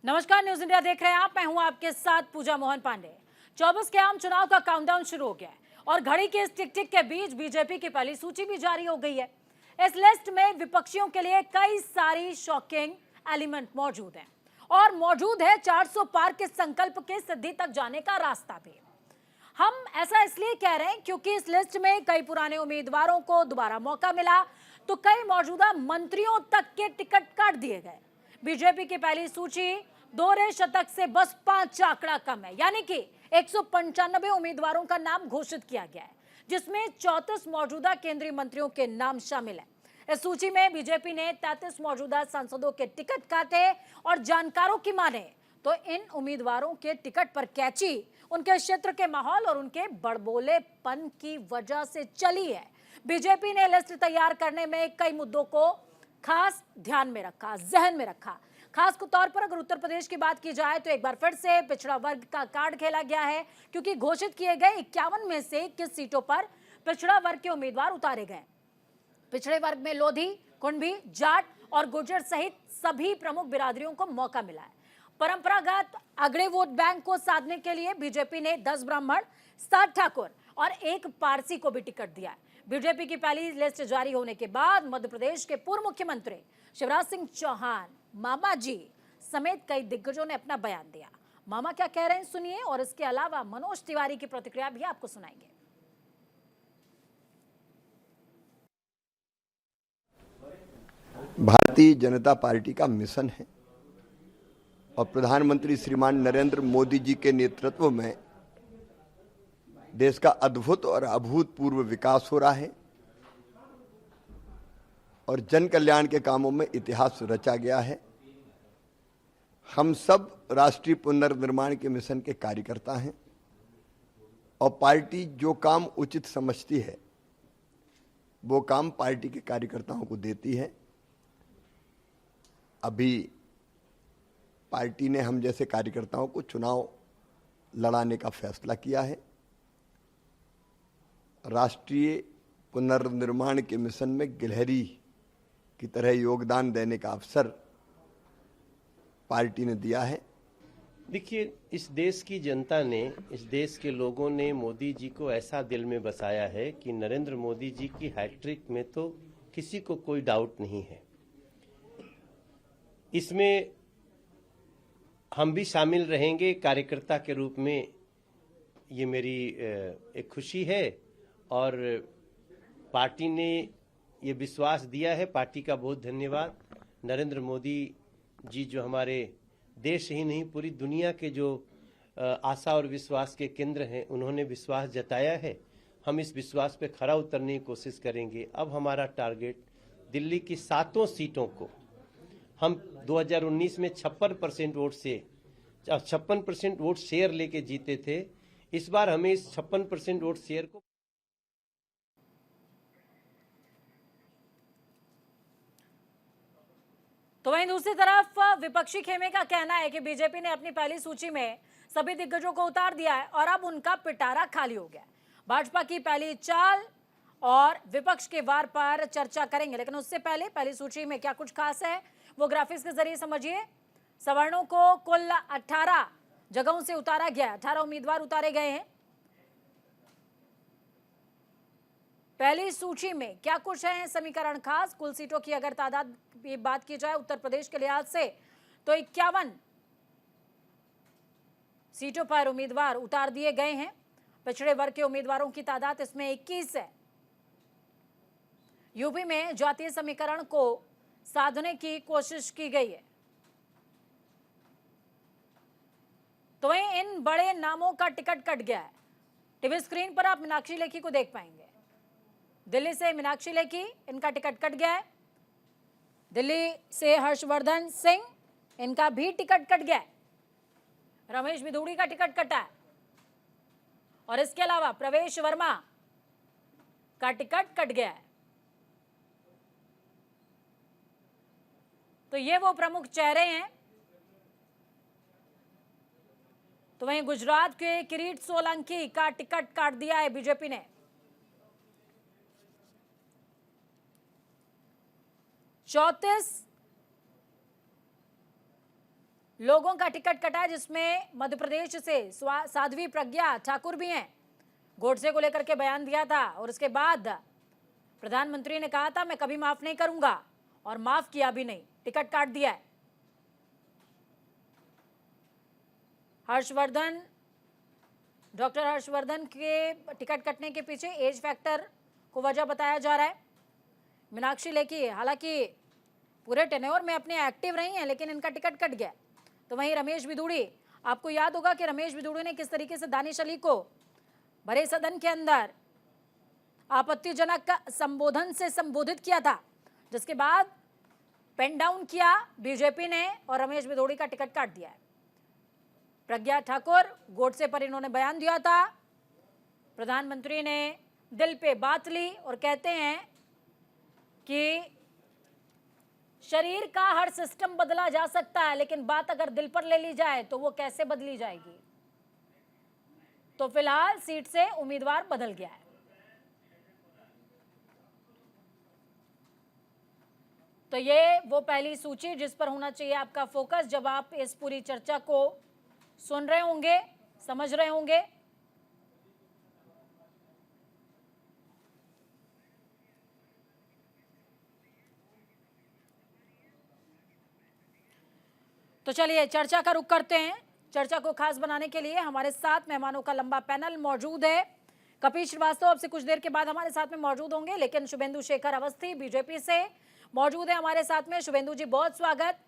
नमस्कार, news India देख रहे हैं आप। मैं हूं आपके साथ पूजा मोहन पांडे। 24 के आम चुनाव का काउंटडाउन शुरू हो गया है और घड़ी के इस टिक टिक के बीच बीजेपी की पहली सूची भी जारी हो गई है। इस लिस्ट में विपक्षियों के लिए कई सारी शॉकिंग एलिमेंट मौजूद हैं और मौजूद है 400 पार के संकल्प के सिद्धि तक जाने का रास्ता भी। हम ऐसा इसलिए कह रहे हैं क्योंकि इस लिस्ट में कई पुराने उम्मीदवारों को दोबारा मौका मिला तो कई मौजूदा मंत्रियों तक के टिकट काट दिए गए। बीजेपी की पहली सूची दोहरे शतक से बस 5 आंकड़ा कम है, यानी कि 195 उम्मीदवारों का नाम घोषित किया गया है, जिसमें 34 मौजूदा केंद्रीय मंत्रियों के नाम शामिल हैं। इस सूची में बीजेपी ने 33 मौजूदा सांसदों के टिकट काटे और जानकारों की माने तो इन उम्मीदवारों के टिकट पर कैची उनके क्षेत्र के माहौल और उनके बड़बोलेपन की वजह से चली है। बीजेपी ने लिस्ट तैयार करने में कई मुद्दों को खास ध्यान में रखा, जहन में रखा। खास तौर पर अगर उत्तर प्रदेश की बात की जाए तो एक बार फिर से पिछड़ा वर्ग का कार्ड खेला गया है, क्योंकि घोषित किए गए 51 में से 21 सीटों पर पिछड़ा वर्ग के उम्मीदवार उतारे गए। पिछड़े वर्ग में लोधी, कुणबी, जाट और गुर्जर सहित सभी प्रमुख बिरादरियों को मौका मिला है। परंपरागत अगड़े वोट बैंक को साधने के लिए बीजेपी ने 10 ब्राह्मण, 7 ठाकुर और 1 पारसी को भी टिकट दिया है। बीजेपी की पहली लिस्ट जारी होने के बाद मध्य प्रदेश के पूर्व मुख्यमंत्री शिवराज सिंह चौहान, मामा जी समेत कई दिग्गजों ने अपना बयान दिया। मामा क्या कह रहे हैं सुनिए, और इसके अलावा मनोज तिवारी की प्रतिक्रिया भी आपको सुनाएंगे। भारतीय जनता पार्टी का मिशन है और प्रधानमंत्री श्रीमान नरेंद्र मोदी जी के नेतृत्व में देश का अद्भुत और अभूतपूर्व विकास हो रहा है और जन कल्याण के कामों में इतिहास रचा गया है। हम सब राष्ट्रीय पुनर्निर्माण के मिशन के कार्यकर्ता हैं और पार्टी जो काम उचित समझती है वो काम पार्टी के कार्यकर्ताओं को देती है। अभी पार्टी ने हम जैसे कार्यकर्ताओं को चुनाव लड़ाने का फैसला किया है। राष्ट्रीय पुनर्निर्माण के मिशन में गिलहरी की तरह योगदान देने का अवसर पार्टी ने दिया है। देखिए, इस देश की जनता ने, इस देश के लोगों ने मोदी जी को ऐसा दिल में बसाया है कि नरेंद्र मोदी जी की हैट्रिक में तो किसी को कोई डाउट नहीं है। इसमें हम भी शामिल रहेंगे कार्यकर्ता के रूप में। ये मेरी एक खुशी है और पार्टी ने ये विश्वास दिया है। पार्टी का बहुत धन्यवाद। नरेंद्र मोदी जी जो हमारे देश ही नहीं पूरी दुनिया के जो आशा और विश्वास के केंद्र हैं, उन्होंने विश्वास जताया है। हम इस विश्वास पे खरा उतरने की कोशिश करेंगे। अब हमारा टारगेट दिल्ली की 7 सीटों को, हम 2019 में 56% वोट से 56% वोट शेयर लेके जीते थे। इस बार हमें इस 56% वोट शेयर को तो वहीं दूसरी तरफ विपक्षी खेमे का कहना है कि बीजेपी ने अपनी पहली सूची में सभी दिग्गजों को उतार दिया है और अब उनका पिटारा खाली हो गया। भाजपा की पहली चाल और विपक्ष के वार पर चर्चा करेंगे, लेकिन उससे पहले पहली सूची में क्या कुछ खास है वो ग्राफिक्स के जरिए समझिए। सवर्णों को कुल 18 जगहों से उतारा गया, 18 उम्मीदवार उतारे गए हैं। पहली सूची में क्या कुछ है समीकरण खास। कुल सीटों की अगर तादाद की बात की जाए उत्तर प्रदेश के लिहाज से तो 51 सीटों पर उम्मीदवार उतार दिए गए हैं। पिछड़े वर्ग के उम्मीदवारों की तादाद इसमें 21 है। यूपी में जातीय समीकरण को साधने की कोशिश की गई है। तो इन बड़े नामों का टिकट कट गया है। टीवी स्क्रीन पर आप मीनाक्षी लेखी को देख पाएंगे। दिल्ली से मीनाक्षी लेखी, इनका टिकट कट गया है। दिल्ली से हर्षवर्धन सिंह, इनका भी टिकट कट गया है। रमेश बिधूड़ी का टिकट कटा है और इसके अलावा प्रवेश वर्मा का टिकट कट गया है। तो ये वो प्रमुख चेहरे हैं। तो वहीं गुजरात के किरीट सोलंकी का टिकट काट दिया है बीजेपी ने। 34 लोगों का टिकट कटा है, जिसमें मध्य प्रदेश से साध्वी प्रज्ञा ठाकुर भी हैं। गोडसे को लेकर के बयान दिया था और उसके बाद प्रधानमंत्री ने कहा था मैं कभी माफ नहीं करूंगा, और माफ किया भी नहीं, टिकट काट दिया है। हर्षवर्धन, डॉक्टर हर्षवर्धन के टिकट कटने के पीछे एज फैक्टर को वजह बताया जा रहा है। मीनाक्षी लेखी हालांकि पूरे टेन्योर में अपने एक्टिव रही हैं, लेकिन इनका टिकट कट गया। तो वहीं रमेश बिधूड़ी, आपको याद होगा कि रमेश बिधूड़ी ने किस तरीके से दानिश अली को भरे सदन के अंदर आपत्तिजनक संबोधन से संबोधित किया था, जिसके बाद पेन डाउन किया बीजेपी ने और रमेश बिधूड़ी का टिकट काट दिया है। प्रज्ञा ठाकुर, गोडसे पर इन्होंने बयान दिया था, प्रधानमंत्री ने दिल पे बात ली और कहते हैं कि शरीर का हर सिस्टम बदला जा सकता है, लेकिन बात अगर दिल पर ले ली जाए तो वो कैसे बदली जाएगी। तो फिलहाल सीट से उम्मीदवार बदल गया है। तो ये वो पहली सूची जिस पर होना चाहिए आपका फोकस जब आप इस पूरी चर्चा को सुन रहे होंगे, समझ रहे होंगे। तो चलिए चर्चा का रुख करते हैं। चर्चा को खास बनाने के लिए हमारे साथ मेहमानों का लंबा पैनल मौजूद है। कपिल श्रीवास्तव अब से कुछ देर के बाद हमारे साथ में मौजूद होंगे, लेकिन शुभेंदु शेखर अवस्थी बीजेपी से मौजूद है हमारे साथ में। शुभेंदु जी बहुत स्वागत।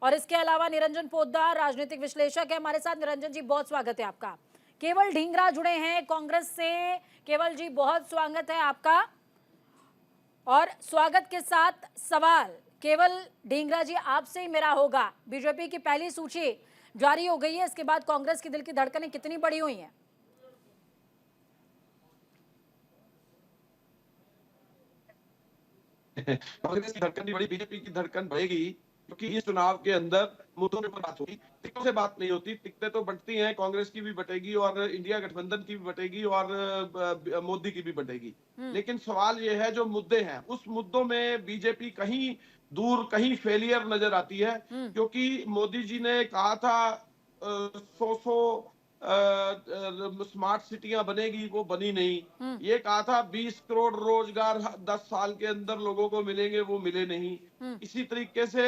और इसके अलावा निरंजन पोद्दार राजनीतिक विश्लेषक है हमारे साथ। निरंजन जी बहुत स्वागत है आपका। केवल ढींगरा जुड़े हैं कांग्रेस से। केवल जी बहुत स्वागत है आपका। और स्वागत के साथ सवाल केवल ढींगरा जी आपसे ही मेरा होगा। बीजेपी की पहली सूची जारी हो गई है, इसके बाद कांग्रेस की दिल की धड़कनें कितनी बढ़ी हुई हैं? कांग्रेस की धड़कन नहीं बढ़ी, बीजेपी की धड़कन बढ़ेगी, क्योंकि इस चुनाव के अंदर मुद्दों पर बात होगी, टिकटों से बात नहीं होती। टिकटें तो बंटती हैं, कांग्रेस की भी बटेगी और इंडिया गठबंधन की भी बटेगी और मोदी की भी बटेगी। लेकिन सवाल ये है जो मुद्दे हैं उस मुद्दों में बीजेपी कहीं दूर, कहीं फेलियर नजर आती है, क्योंकि मोदी जी ने कहा था 100 स्मार्ट सिटियां बनेगी, वो बनी नहीं। ये कहा था 20 करोड़ रोजगार 10 साल के अंदर लोगों को मिलेंगे, वो मिले नहीं। इसी तरीके से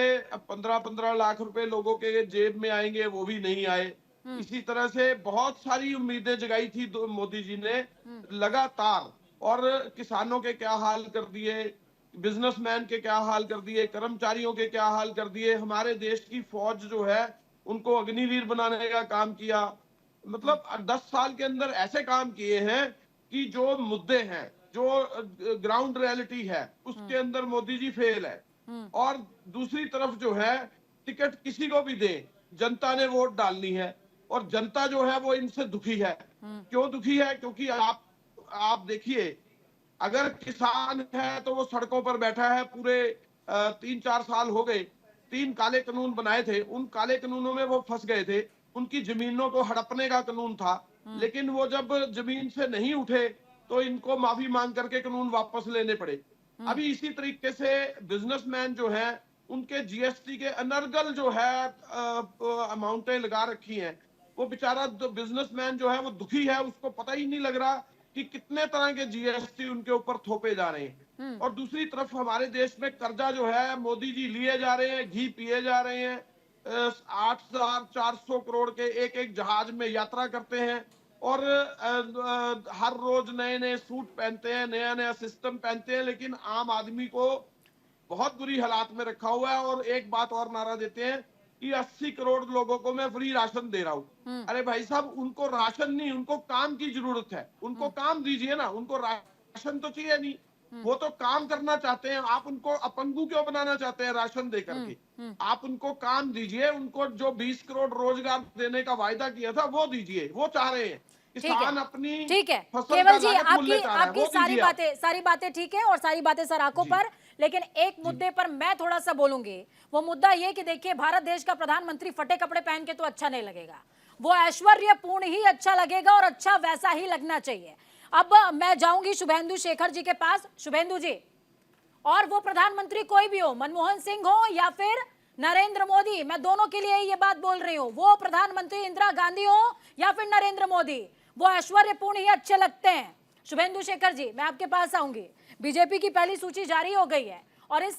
15-15 लाख रुपए लोगों के जेब में आएंगे, वो भी नहीं आए। इसी तरह से बहुत सारी उम्मीदें जगाई थी मोदी जी ने लगातार, और किसानों के क्या हाल कर दिए, बिजनेसमैन के क्या हाल कर दिए, कर्मचारियों के क्या हाल कर दिए। हमारे देश की फौज जो है उनको अग्निवीर बनाने का काम किया। मतलब 10 साल के अंदर ऐसे काम किए हैं कि जो मुद्दे हैं, जो ग्राउंड रियलिटी है, उसके अंदर मोदी जी फेल है। और दूसरी तरफ जो है टिकट किसी को भी दे, जनता ने वोट डालनी है, और जनता जो है वो इनसे दुखी है। क्यों दुखी है? क्योंकि आप देखिए, अगर किसान है तो वो सड़कों पर बैठा है। पूरे 3-4 साल हो गए, 3 काले कानून बनाए थे, उन काले कानूनों में वो फंस गए थे। उनकी जमीनों को हड़पने का कानून था, लेकिन वो जब जमीन से नहीं उठे तो इनको माफी मांग करके कानून वापस लेने पड़े। अभी इसी तरीके से बिजनेसमैन जो है उनके जीएसटी के अनर्गल जो है अमाउंटें लगा रखी हैं। वो बेचारा बिजनेसमैन जो है वो दुखी है, उसको पता ही नहीं लग रहा कि कितने तरह के जीएसटी उनके ऊपर थोपे जा रहे हैं। और दूसरी तरफ हमारे देश में कर्जा जो है मोदी जी लिए जा रहे हैं, घी पिए जा रहे हैं। 8,400 करोड़ के एक जहाज में यात्रा करते हैं, और हर रोज नए नए सूट पहनते हैं, नया नया सिस्टम पहनते हैं, लेकिन आम आदमी को बहुत बुरी हालात में रखा हुआ है। और एक बात और नारा देते हैं कि 80 करोड़ लोगों को मैं फ्री राशन दे रहा हूं। अरे भाई साहब, उनको राशन नहीं, उनको काम की जरूरत है। उनको काम दीजिए ना, उनको राशन तो चाहिए नहीं, वो तो काम करना चाहते हैं। आप उनको अपंगु क्यों बनाना चाहते हैं राशन दे करके? आप उनको काम दीजिए, उनको जो 20 करोड़ रोजगार देने का वायदा किया था वो दीजिए, वो चाह रहे हैं। किसान अपनी ठीक है फसल केवल का जी, लागत मूल्य चाह रहा है, आपकी वो सारी बातें ठीक है और सारी बातें सर आंखों पर, लेकिन एक मुद्दे पर मैं थोड़ा सा बोलूंगी। वो मुद्दा ये कि देखिए, भारत देश का प्रधानमंत्री फटे कपड़े पहन के तो अच्छा नहीं लगेगा, वो ऐश्वर्यपूर्ण ही अच्छा लगेगा, और अच्छा वैसा ही लगना चाहिए। अब मैं जाऊंगी शुभेंदु शेखर जी के पास। शुभेंदु जी, और वो प्रधानमंत्री कोई भी हो, मनमोहन सिंह हो या फिर नरेंद्र मोदी, मैं दोनों के लिए ये बात बोल रही हूँ, वो प्रधानमंत्री इंदिरा गांधी हो या फिर नरेंद्र मोदी, वो ऐश्वर्यपूर्ण ही अच्छे लगते हैं। शुभेंदु शेखर जी, मैं आपके पास आऊंगी। बीजेपी की पहली सूची जारी हो गई है और इस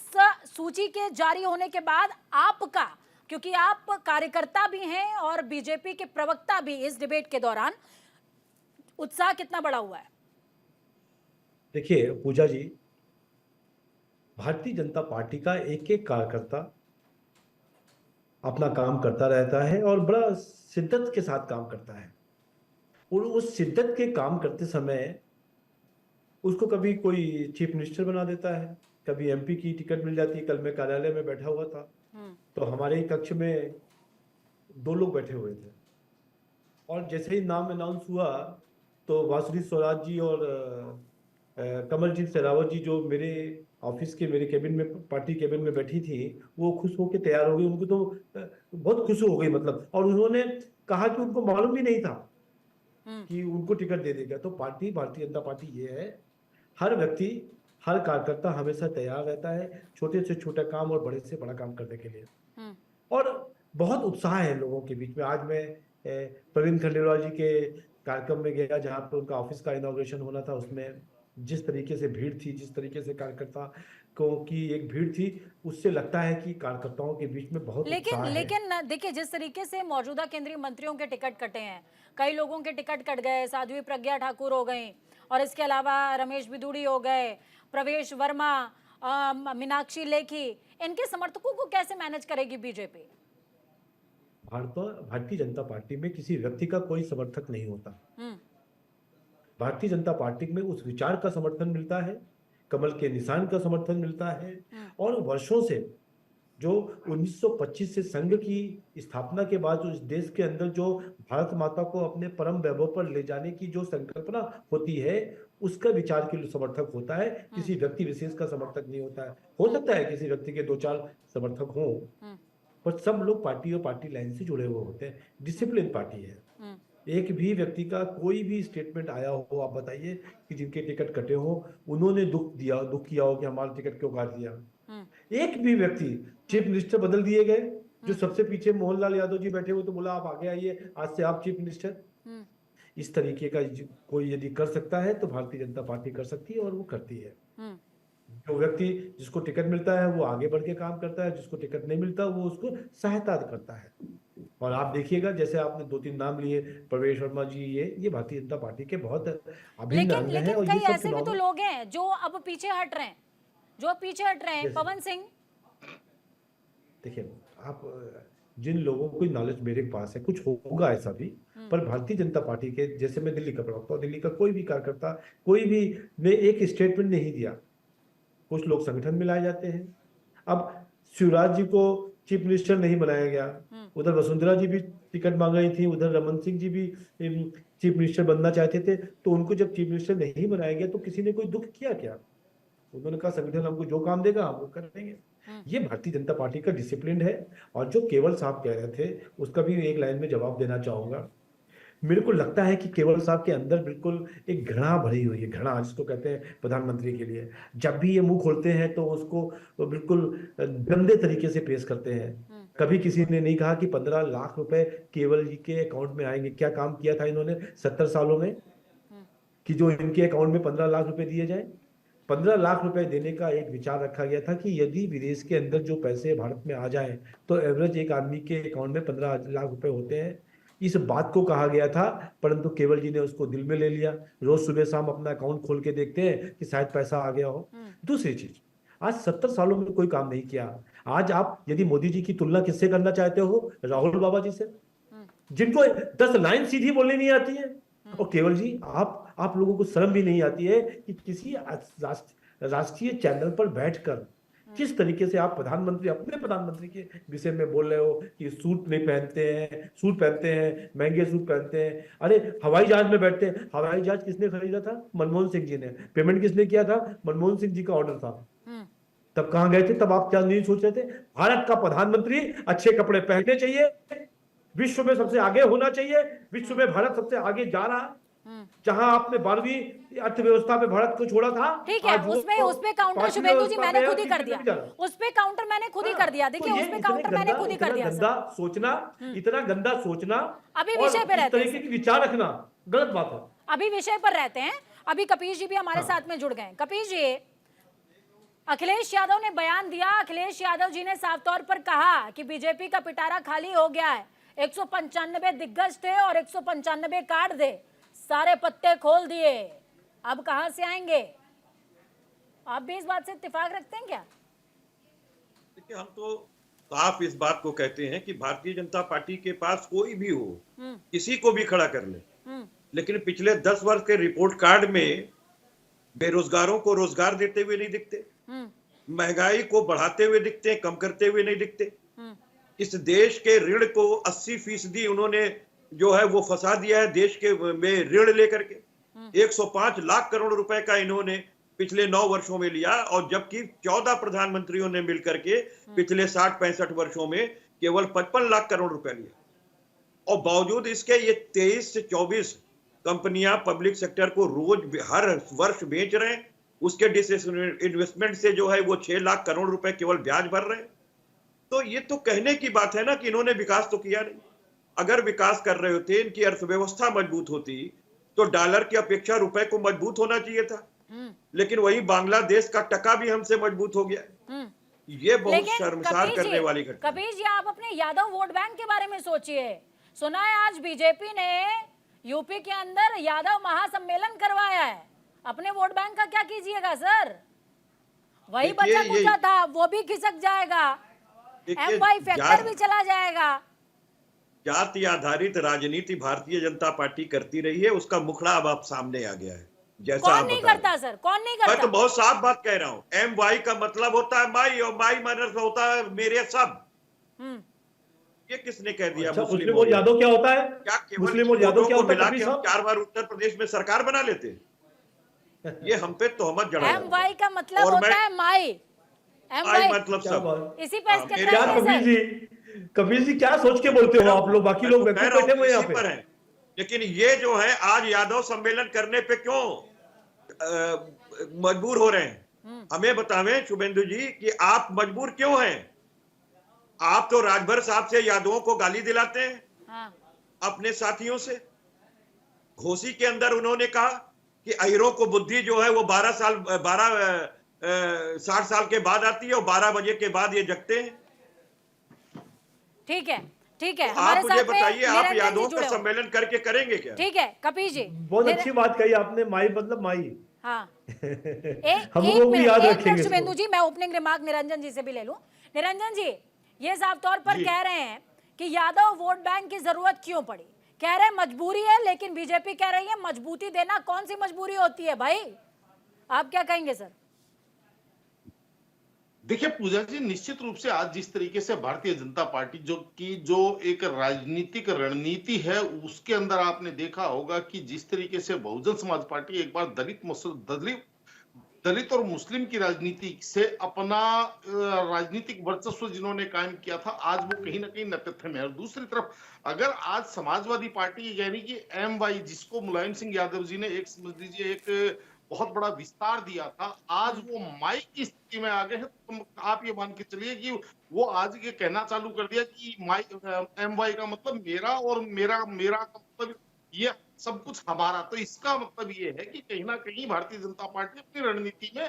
सूची के जारी होने के बाद आपका, क्योंकि आप कार्यकर्ता भी हैं और बीजेपी के प्रवक्ता भी, इस डिबेट के दौरान उत्साह कितना बढ़ा हुआ है? देखिए पूजा जी, भारतीय जनता पार्टी का एक एक कार्यकर्ता अपना काम करता रहता है और बड़ा शिद्दत के साथ काम करता है। और उस शिद्दत के काम करते समय उसको कभी कोई चीफ मिनिस्टर बना देता है, कभी एमपी की टिकट मिल जाती है। कल मैं कार्यालय में बैठा हुआ था तो हमारे ही कक्ष में 2 लोग बैठे हुए थे और जैसे ही नाम अनाउंस हुआ तो वासुदेव स्वराज जी और कमलजीत शेरावत जी, जो मेरे ऑफिस के मेरे केबिन में, पार्टी केबिन में बैठी थी, वो खुश होकर तैयार हो गई। उनको तो बहुत खुश हो गई मतलब, और उन्होंने कहा कि उनको मालूम भी नहीं था कि उनको टिकट दे देगा। तो पार्टी, भारतीय जनता पार्टी ये है, हर व्यक्ति, हर कार्यकर्ता हमेशा तैयार रहता है छोटे से छोटा काम और बड़े से बड़ा काम करने के लिए। और बहुत उत्साह है लोगों के बीच में। आज मैं प्रवीण खंडेलवाल जी के कार्यक्रम में गया जहाँ पर उनका ऑफिस का इनॉग्रेशन होना था। उसमें जिस तरीके से भीड़ थी, जिस तरीके से कार्यकर्ता को की एक भीड़ थी, उससे लगता है कि कार्यकर्ताओं के बीच में बहुत उत्साह है। लेकिन देखिए, जिस तरीके से मौजूदा केंद्रीय मंत्रियों के टिकट कटे हैं, कई लोगों के टिकट कट गए, साध्वी प्रज्ञा ठाकुर हो गई और इसके अलावा रमेश बिधूड़ी हो गए, प्रवेश वर्मा, मीनाक्षी लेखी, इनके समर्थकों को कैसे मैनेज करेगी बीजेपी? भारतीय जनता पार्टी में किसी व्यक्ति का कोई समर्थक नहीं होता। भारतीय जनता पार्टी में उस विचार का समर्थन मिलता है, कमल के निशान का समर्थन मिलता है। और वर्षों से जो 1925 से संघ की स्थापना के बाद जो इस देश के अंदर जो भारत माता को अपने परम वैभव पर ले जाने की जो संकल्पना होती है, उसका विचार के लिए समर्थक होता है, किसी व्यक्ति विशेष का समर्थक नहीं होता है। हो सकता है किसी व्यक्ति के 2-4 समर्थक हों, पर सब लोग पार्टी और पार्टी लाइन से जुड़े हुए होते हैं। डिसिप्लिन पार्टी है। एक भी व्यक्ति का कोई भी स्टेटमेंट आया हो, आप बताइए, कि जिनके टिकट कटे हो, उन्होंने दुख किया हो कि हमारा टिकट क्यों काट दिया। एक भी व्यक्ति, चीफ मिनिस्टर बदल दिए गए, जो सबसे पीछे मोहनलाल यादव जी बैठे हुए तो बोला आप आगे आइए, आज से आप चीफ मिनिस्टर। इस तरीके का कोई यदि कर सकता है तो भारतीय जनता पार्टी कर सकती है और वो करती है। जो व्यक्ति, जिसको टिकट मिलता है वो आगे बढ़ के काम करता है, जिसको टिकट नहीं मिलता वो उसको सहायता करता है। और आप देखिएगा, जैसे आपने 2-3 नाम लिए, प्रवेश वर्मा जी, ये भारतीय जनता पार्टी के बहुत अभिन्न अंग हैं। और कई ऐसे भी तो लोग हैं जो अब पीछे हट रहे हैं, पवन सिंह। देखिए, आप जिन लोगों को नॉलेज मेरे पास है, कुछ होगा ऐसा भी, पर भारतीय जनता पार्टी के, जैसे मैं दिल्ली का प्रवक्ता हूं, दिल्ली का कोई भी कार्यकर्ता, कोई भी ने एक स्टेटमेंट नहीं दिया। कुछ लोग संगठन में लाए जाते हैं। अब शिवराज जी को चीफ मिनिस्टर नहीं बनाया गया, उधर वसुंधरा जी भी टिकट मांग रही थी, उधर रमन सिंह जी भी चीफ मिनिस्टर बनना चाहते थे, तो उनको जब चीफ मिनिस्टर नहीं बनाया गया तो किसी ने कोई दुख किया क्या? उन्होंने कहा संगठन हमको जो काम देगा हम वो करेंगे। ये भारतीय जनता पार्टी का डिसिप्लिन है। और जो केवल साहब कह रहे थे, उसका भी एक लाइन में जवाब देना चाहूंगा। मेरे को लगता है कि केवल साहब के अंदर बिल्कुल एक घृणा भरी हुई है, घृणा जिसको कहते हैं प्रधानमंत्री के लिए। जब भी ये मुंह खोलते हैं तो उसको बिल्कुल गंदे तरीके से पेश करते हैं। कभी किसी ने नहीं कहा कि 15 लाख रुपए केवल जी के अकाउंट में आएंगे। क्या काम किया था इन्होंने 70 सालों में कि जो इनके अकाउंट में 15 लाख रुपए दिए जाए? 15 लाख रुपए देने का एक विचार रखा गया था कि यदि विदेश के अंदर जो पैसे भारत में आ जाए तो एवरेज एक आदमी के अकाउंट में 15 लाख रुपए होते हैं। इस बात को कहा गया था, परंतु केवल जी ने उसको दिल में ले लिया। रोज सुबह शाम अपना अकाउंट खोल के देखते हैं कि शायद पैसा आ गया हो। दूसरी चीज, आज 70 सालों में कोई काम नहीं किया। आज आप यदि मोदी जी की तुलना किससे करना चाहते हो? राहुल बाबा जी से, जिनको 10 लाइन सीधी बोलनी नहीं आती है। और केवल जी, आप लोगों को शर्म भी नहीं आती है कि किसी राष्ट्रीय चैनल पर बैठकर किस तरीके से आप अपने प्रधानमंत्री के विषय में बोल रहे हो कि सूट नहीं पहनते हैं, सूट पहनते हैं, महंगे सूट पहनते हैं। अरे हवाई जहाज में बैठते हैं। हवाई जहाज किसने खरीदा था? मनमोहन सिंह जी ने। पेमेंट किसने किया था? मनमोहन सिंह जी का ऑर्डर था। तब कहां गए थे? तब आप क्या नहीं सोच रहे थे? भारत का प्रधानमंत्री अच्छे कपड़े पहनने चाहिए, विश्व में सबसे आगे होना चाहिए, विश्व में भारत सबसे आगे जा रहा है। जहां आपने 12वीं अर्थव्यवस्था पे भारत को छोड़ा था, ठीक है, आज वो उसपे काउंटर 5वीं शुभेंदु जी अवस्था मैंने पे खुद ही है, कर तीसरे दिया, में जा रहा है। उस पे काउंटर मैंने खुद ही कर दिया। देखिए तो ये उस पे इतने काउंटर मैंने गंदा- खुद ही कर इतना दिया गंदा सर। सोचना, इतना गंदा सोचना अभी और विषय पे इस रहते हैं तरीके सर। की विचार रखना गलत बात है। अभी विषय पर रहते हैं। अभी कपीश जी भी हमारे हाँ। साथ में जुड़ गए। कपीश जी, अखिलेश यादव ने बयान दिया। अखिलेश यादव जी ने साफ तौर पर कहा कि बीजेपी का पिटारा खाली हो गया है। 195 दिग्गज थे और 195 काट दे, सारे पत्ते खोल दिए, अब कहां से आएंगे? आप भी इस बात से इत्तेफाक रखते हैं क्या? देखिए, हम तो साफ इस बात को कहते हैं कि भारतीय जनता पार्टी के पास कोई भी हो, किसी को भी खड़ा कर ले, लेकिन पिछले 10 वर्ष के रिपोर्ट कार्ड में बेरोजगारों को रोजगार देते हुए नहीं दिखते, महंगाई को बढ़ाते हुए दिखते हैं, कम करते हुए नहीं दिखते। इस देश के ऋण को 80% उन्होंने जो है वो फंसा दिया है देश के में ऋण लेकर के। 105 लाख करोड़ रुपए का इन्होंने पिछले 9 वर्षों में लिया, और जबकि 14 प्रधानमंत्रियों ने मिलकर के पिछले 60-65 वर्षों में केवल 55 लाख करोड़ रुपए लिया। और बावजूद इसके ये 23 से 24 कंपनियां पब्लिक सेक्टर को रोज हर वर्ष बेच रहे हैं। उसके इन्वेस्टमेंट से जो है वो 6 लाख करोड़ रुपए केवल ब्याज भर रहे हैं। तो ये तो कहने की बात है ना कि इन्होंने विकास तो किया नहीं। अगर विकास कर रहे होते, इनकी अर्थव्यवस्था मजबूत होती, तो डॉलर की अपेक्षा रुपए को मजबूत होना चाहिए था। लेकिन वही बांग्लादेश का टका भी हमसे मजबूत हो गया। ये बहुत लेकिन शर्मसार कपीश करने जी, वाली घटना है। कपीश जी आप अपने यादव वोट बैंक के बारे में सोचिए। सुना है आज बीजेपी ने यूपी के अंदर यादव महासम्मेलन करवाया है। अपने वोट बैंक का क्या कीजिएगा सर? वही देखिए, बचा कुचा था, वो भी खिसक जाएगा, एमवाई फैक्टर भी चला जाएगा। जाति आधारित राजनीति भारतीय जनता पार्टी करती रही है, उसका मुखड़ा अब आप सामने आ गया है। जैसा कौन आप नहीं बता रहे करता सर? कौन नहीं हैं। मैं करता? तो बहुत साफ बात कह रहा हूं। MY का मतलब होता है माई, और माई मतलब होता है मेरे सब। ये किसने कह दिया? अच्छा, मुस्लिम मुस्लिम और यादव क्या होता है? क्या केवल मुस्लिम और इन यादव दोनों क्या को होता है मिला कपीश के हम साहब? 4 बार उत्तर प्रदेश में सरकार बना लेते हैं? ये हम पे तोहमत जड़ा है। एमवाई का मतलब और होता मैं- है माई। माई एमवाई मतलब क्या सब। बात? इसी पे हाँ, स्टक मेरे- क्या रखिए कपीश सर। जी, कपीश जी क्या सोच के बोलते हो आप लोग? बाकी लोग मैं तो कह बेवकूफ रहा हूं बैठे हुए हैं इसी यहाँ पे। पर है। लेकिन ये जो है आज यादव सम्मेलन करने पे क्यों मजबूर हो रहे हैं? हमें बतावें शुभेंदु जी कि आप मजबूर क्यों हैं? आप तो राजभर साहब से यादवों को गाली दिलाते हैं, हाँ। अपने साथियों से। घोसी के अंदर उन्होंने कहा कि अहिरों को बुद्धि जो है वो 60 साल के बाद आती है, और 12 बजे के बाद ये जगते हैं। ठीक है, ठीक है। आप हमारे मुझे साथ में बताइए, आप निरंजन जी यादवों का जुड़े हो। सम्मेलन करके करेंगे क्या? ठीक है कपीश जी, बहुत अच्छी बात कही आपने, माई मतलब माई। हाँ हम लोग भी याद रखेंगे शुभेंदु इसको। जी, मैं ओपनिंग रिमार्क निरंजन जी से भी ले लूं। निरंजन जी, ये साफ तौर पर कह रहे हैं कि यादव वोट बैंक की जरूरत क्यों पड़ी? कह रहे हैं मजबूरी है, लेकिन बीजेपी कह रही है मजबूती देना कौन सी मजबूरी होती है भाई? आप क्या कहेंगे सर? देखिए पूजा जी, निश्चित रूप से आज जिस तरीके से भारतीय जनता पार्टी जो एक राजनीतिक रणनीति है, उसके अंदर आपने देखा होगा कि जिस तरीके से बहुजन समाज पार्टी एक बार दलित और मुस्लिम की राजनीति से अपना राजनीतिक वर्चस्व जिन्होंने कायम किया था, आज वो कहीं ना कहीं नतत्थ में है। और दूसरी तरफ अगर आज समाजवादी पार्टी यानी कि MY, जिसको मुलायम सिंह यादव जी ने एक समझ लीजिए एक बहुत बड़ा विस्तार दिया था, आज वो माई की स्थिति में आ गए हैं। तो आप ये मान के चलिए कि वो आज ये कहना चालू कर दिया कि MY का मतलब मेरा, और मेरा का मतलब ये सब कुछ हमारा। तो इसका मतलब ये है कि कहीं ना कहीं भारतीय जनता पार्टी अपनी रणनीति में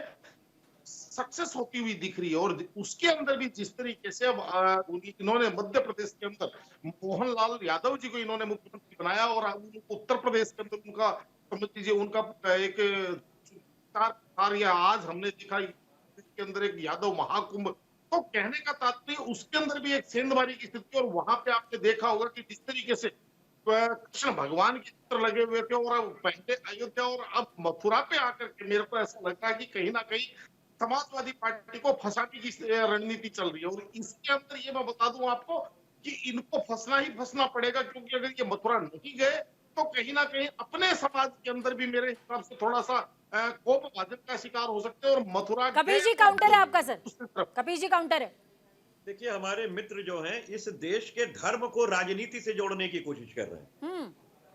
सक्सेस होती हुई दिख रही है। और उसके अंदर भी जिस तरीके से इन्होंने मध्य प्रदेश के अंदर मोहनलाल यादव जी को इन्होंने मुख्यमंत्री बनाया, और उत्तर प्रदेश के अंदर उनका समझ लीजिए उनका एक कार्य आज हमने देखा इसके अंदर एक यादव महाकुंभ। तो कहने का तात्पर्य उसके अंदर भी एक सेंधमारी की स्थिति। और वहां पे आपने देखा होगा कि जिस तरीके से कृष्ण भगवान के चित्र लगे हुए थे, और पहले अयोध्या और अब मथुरा पे आकर के मेरे को ऐसा लगता है कि कहीं ना कहीं समाजवादी पार्टी को फंसाने की रणनीति चल रही है। और इसके अंदर ये मैं बता दूं आपको कि इनको फंसना ही फंसना पड़ेगा, क्योंकि अगर ये मथुरा नहीं गए तो कहीं ना कहीं अपने समाज के अंदर भी मेरे हिसाब से थोड़ा सा कोप भाजन का शिकार हो सकते हैं। और मथुरा कपीश जी काउंटर है आपका सर? दूसरी तरफ कपीश जी काउंटर है। देखिए, हमारे मित्र जो हैं इस देश के धर्म को राजनीति से जोड़ने की कोशिश कर रहे हैं।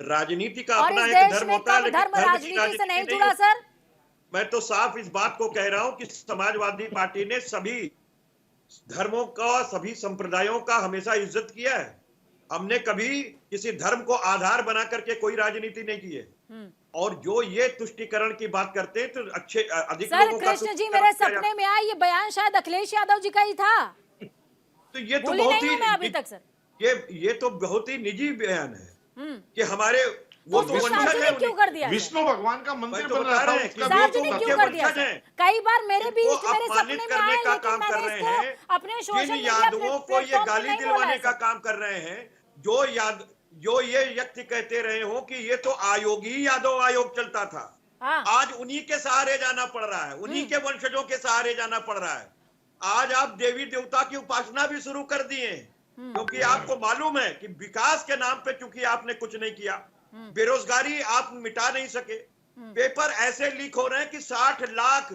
राजनीति का और अपना इस एक देश धर्म में होता है, कब लेकिन धर्म धर्म की राजनीति से नहीं राजनीति जुड़ा होती। सर? मैं तो साफ इस बात को कह रहा हूं कि समाजवादी पार्टी ने सभी धर्मों का, सभी संप्रदायों का हमेशा इज्जत किया है। हमने कभी किसी धर्म को आधार बना करके कोई राजनीति नहीं की है। और जो ये तुष्टीकरण की बात करते हैं तो अच्छे अधिक सर लोगों का कृष्ण जी तुष्टीकरण मेरे किया जाता सपने में आए, ये बयान शायद अखिलेश यादव जी का ही था। है। तो ये तो भूली बहुत नहीं हूं मैं अभी ही तक सर। ये तो बहुत ही निजी बयान है कि हमारे वो तो उसको वंशज है सार्वजनिक क्यों कर दिया सर? विष्णु भगवान का मंदिर भाई तो बन बता रहा था, रहे हैं उसका कि भी सार्वजनिक तो क्यों कर दिया वंशज सर? हैं। कई बार मेरे भी इनको मेरे अपमानित सपने में करने आया, का लेकिन काम कर मैंने रहे इसको हैं। अपने सोशल जिन मीडिया यादवों को ये प्लेटफॉर्म पे गाली नहीं बोला दिलवाने है का सर। काम कर रहे हैं, जो ये व्यक्ति कहते रहे हो कि ये तो आयोगी यादव आयोग चलता था, हाँ। आज उन्हीं के सहारे जाना पड़ रहा है, उन्हीं के वंशजों के सहारे जाना पड़ रहा है। आज आप देवी देवता की उपासना भी शुरू कर दिए, क्योंकि आपको मालूम है कि विकास के नाम पे चूंकि आपने कुछ नहीं किया, बेरोजगारी आप मिटा नहीं सके, पेपर ऐसे लीक हो रहे हैं कि 60 लाख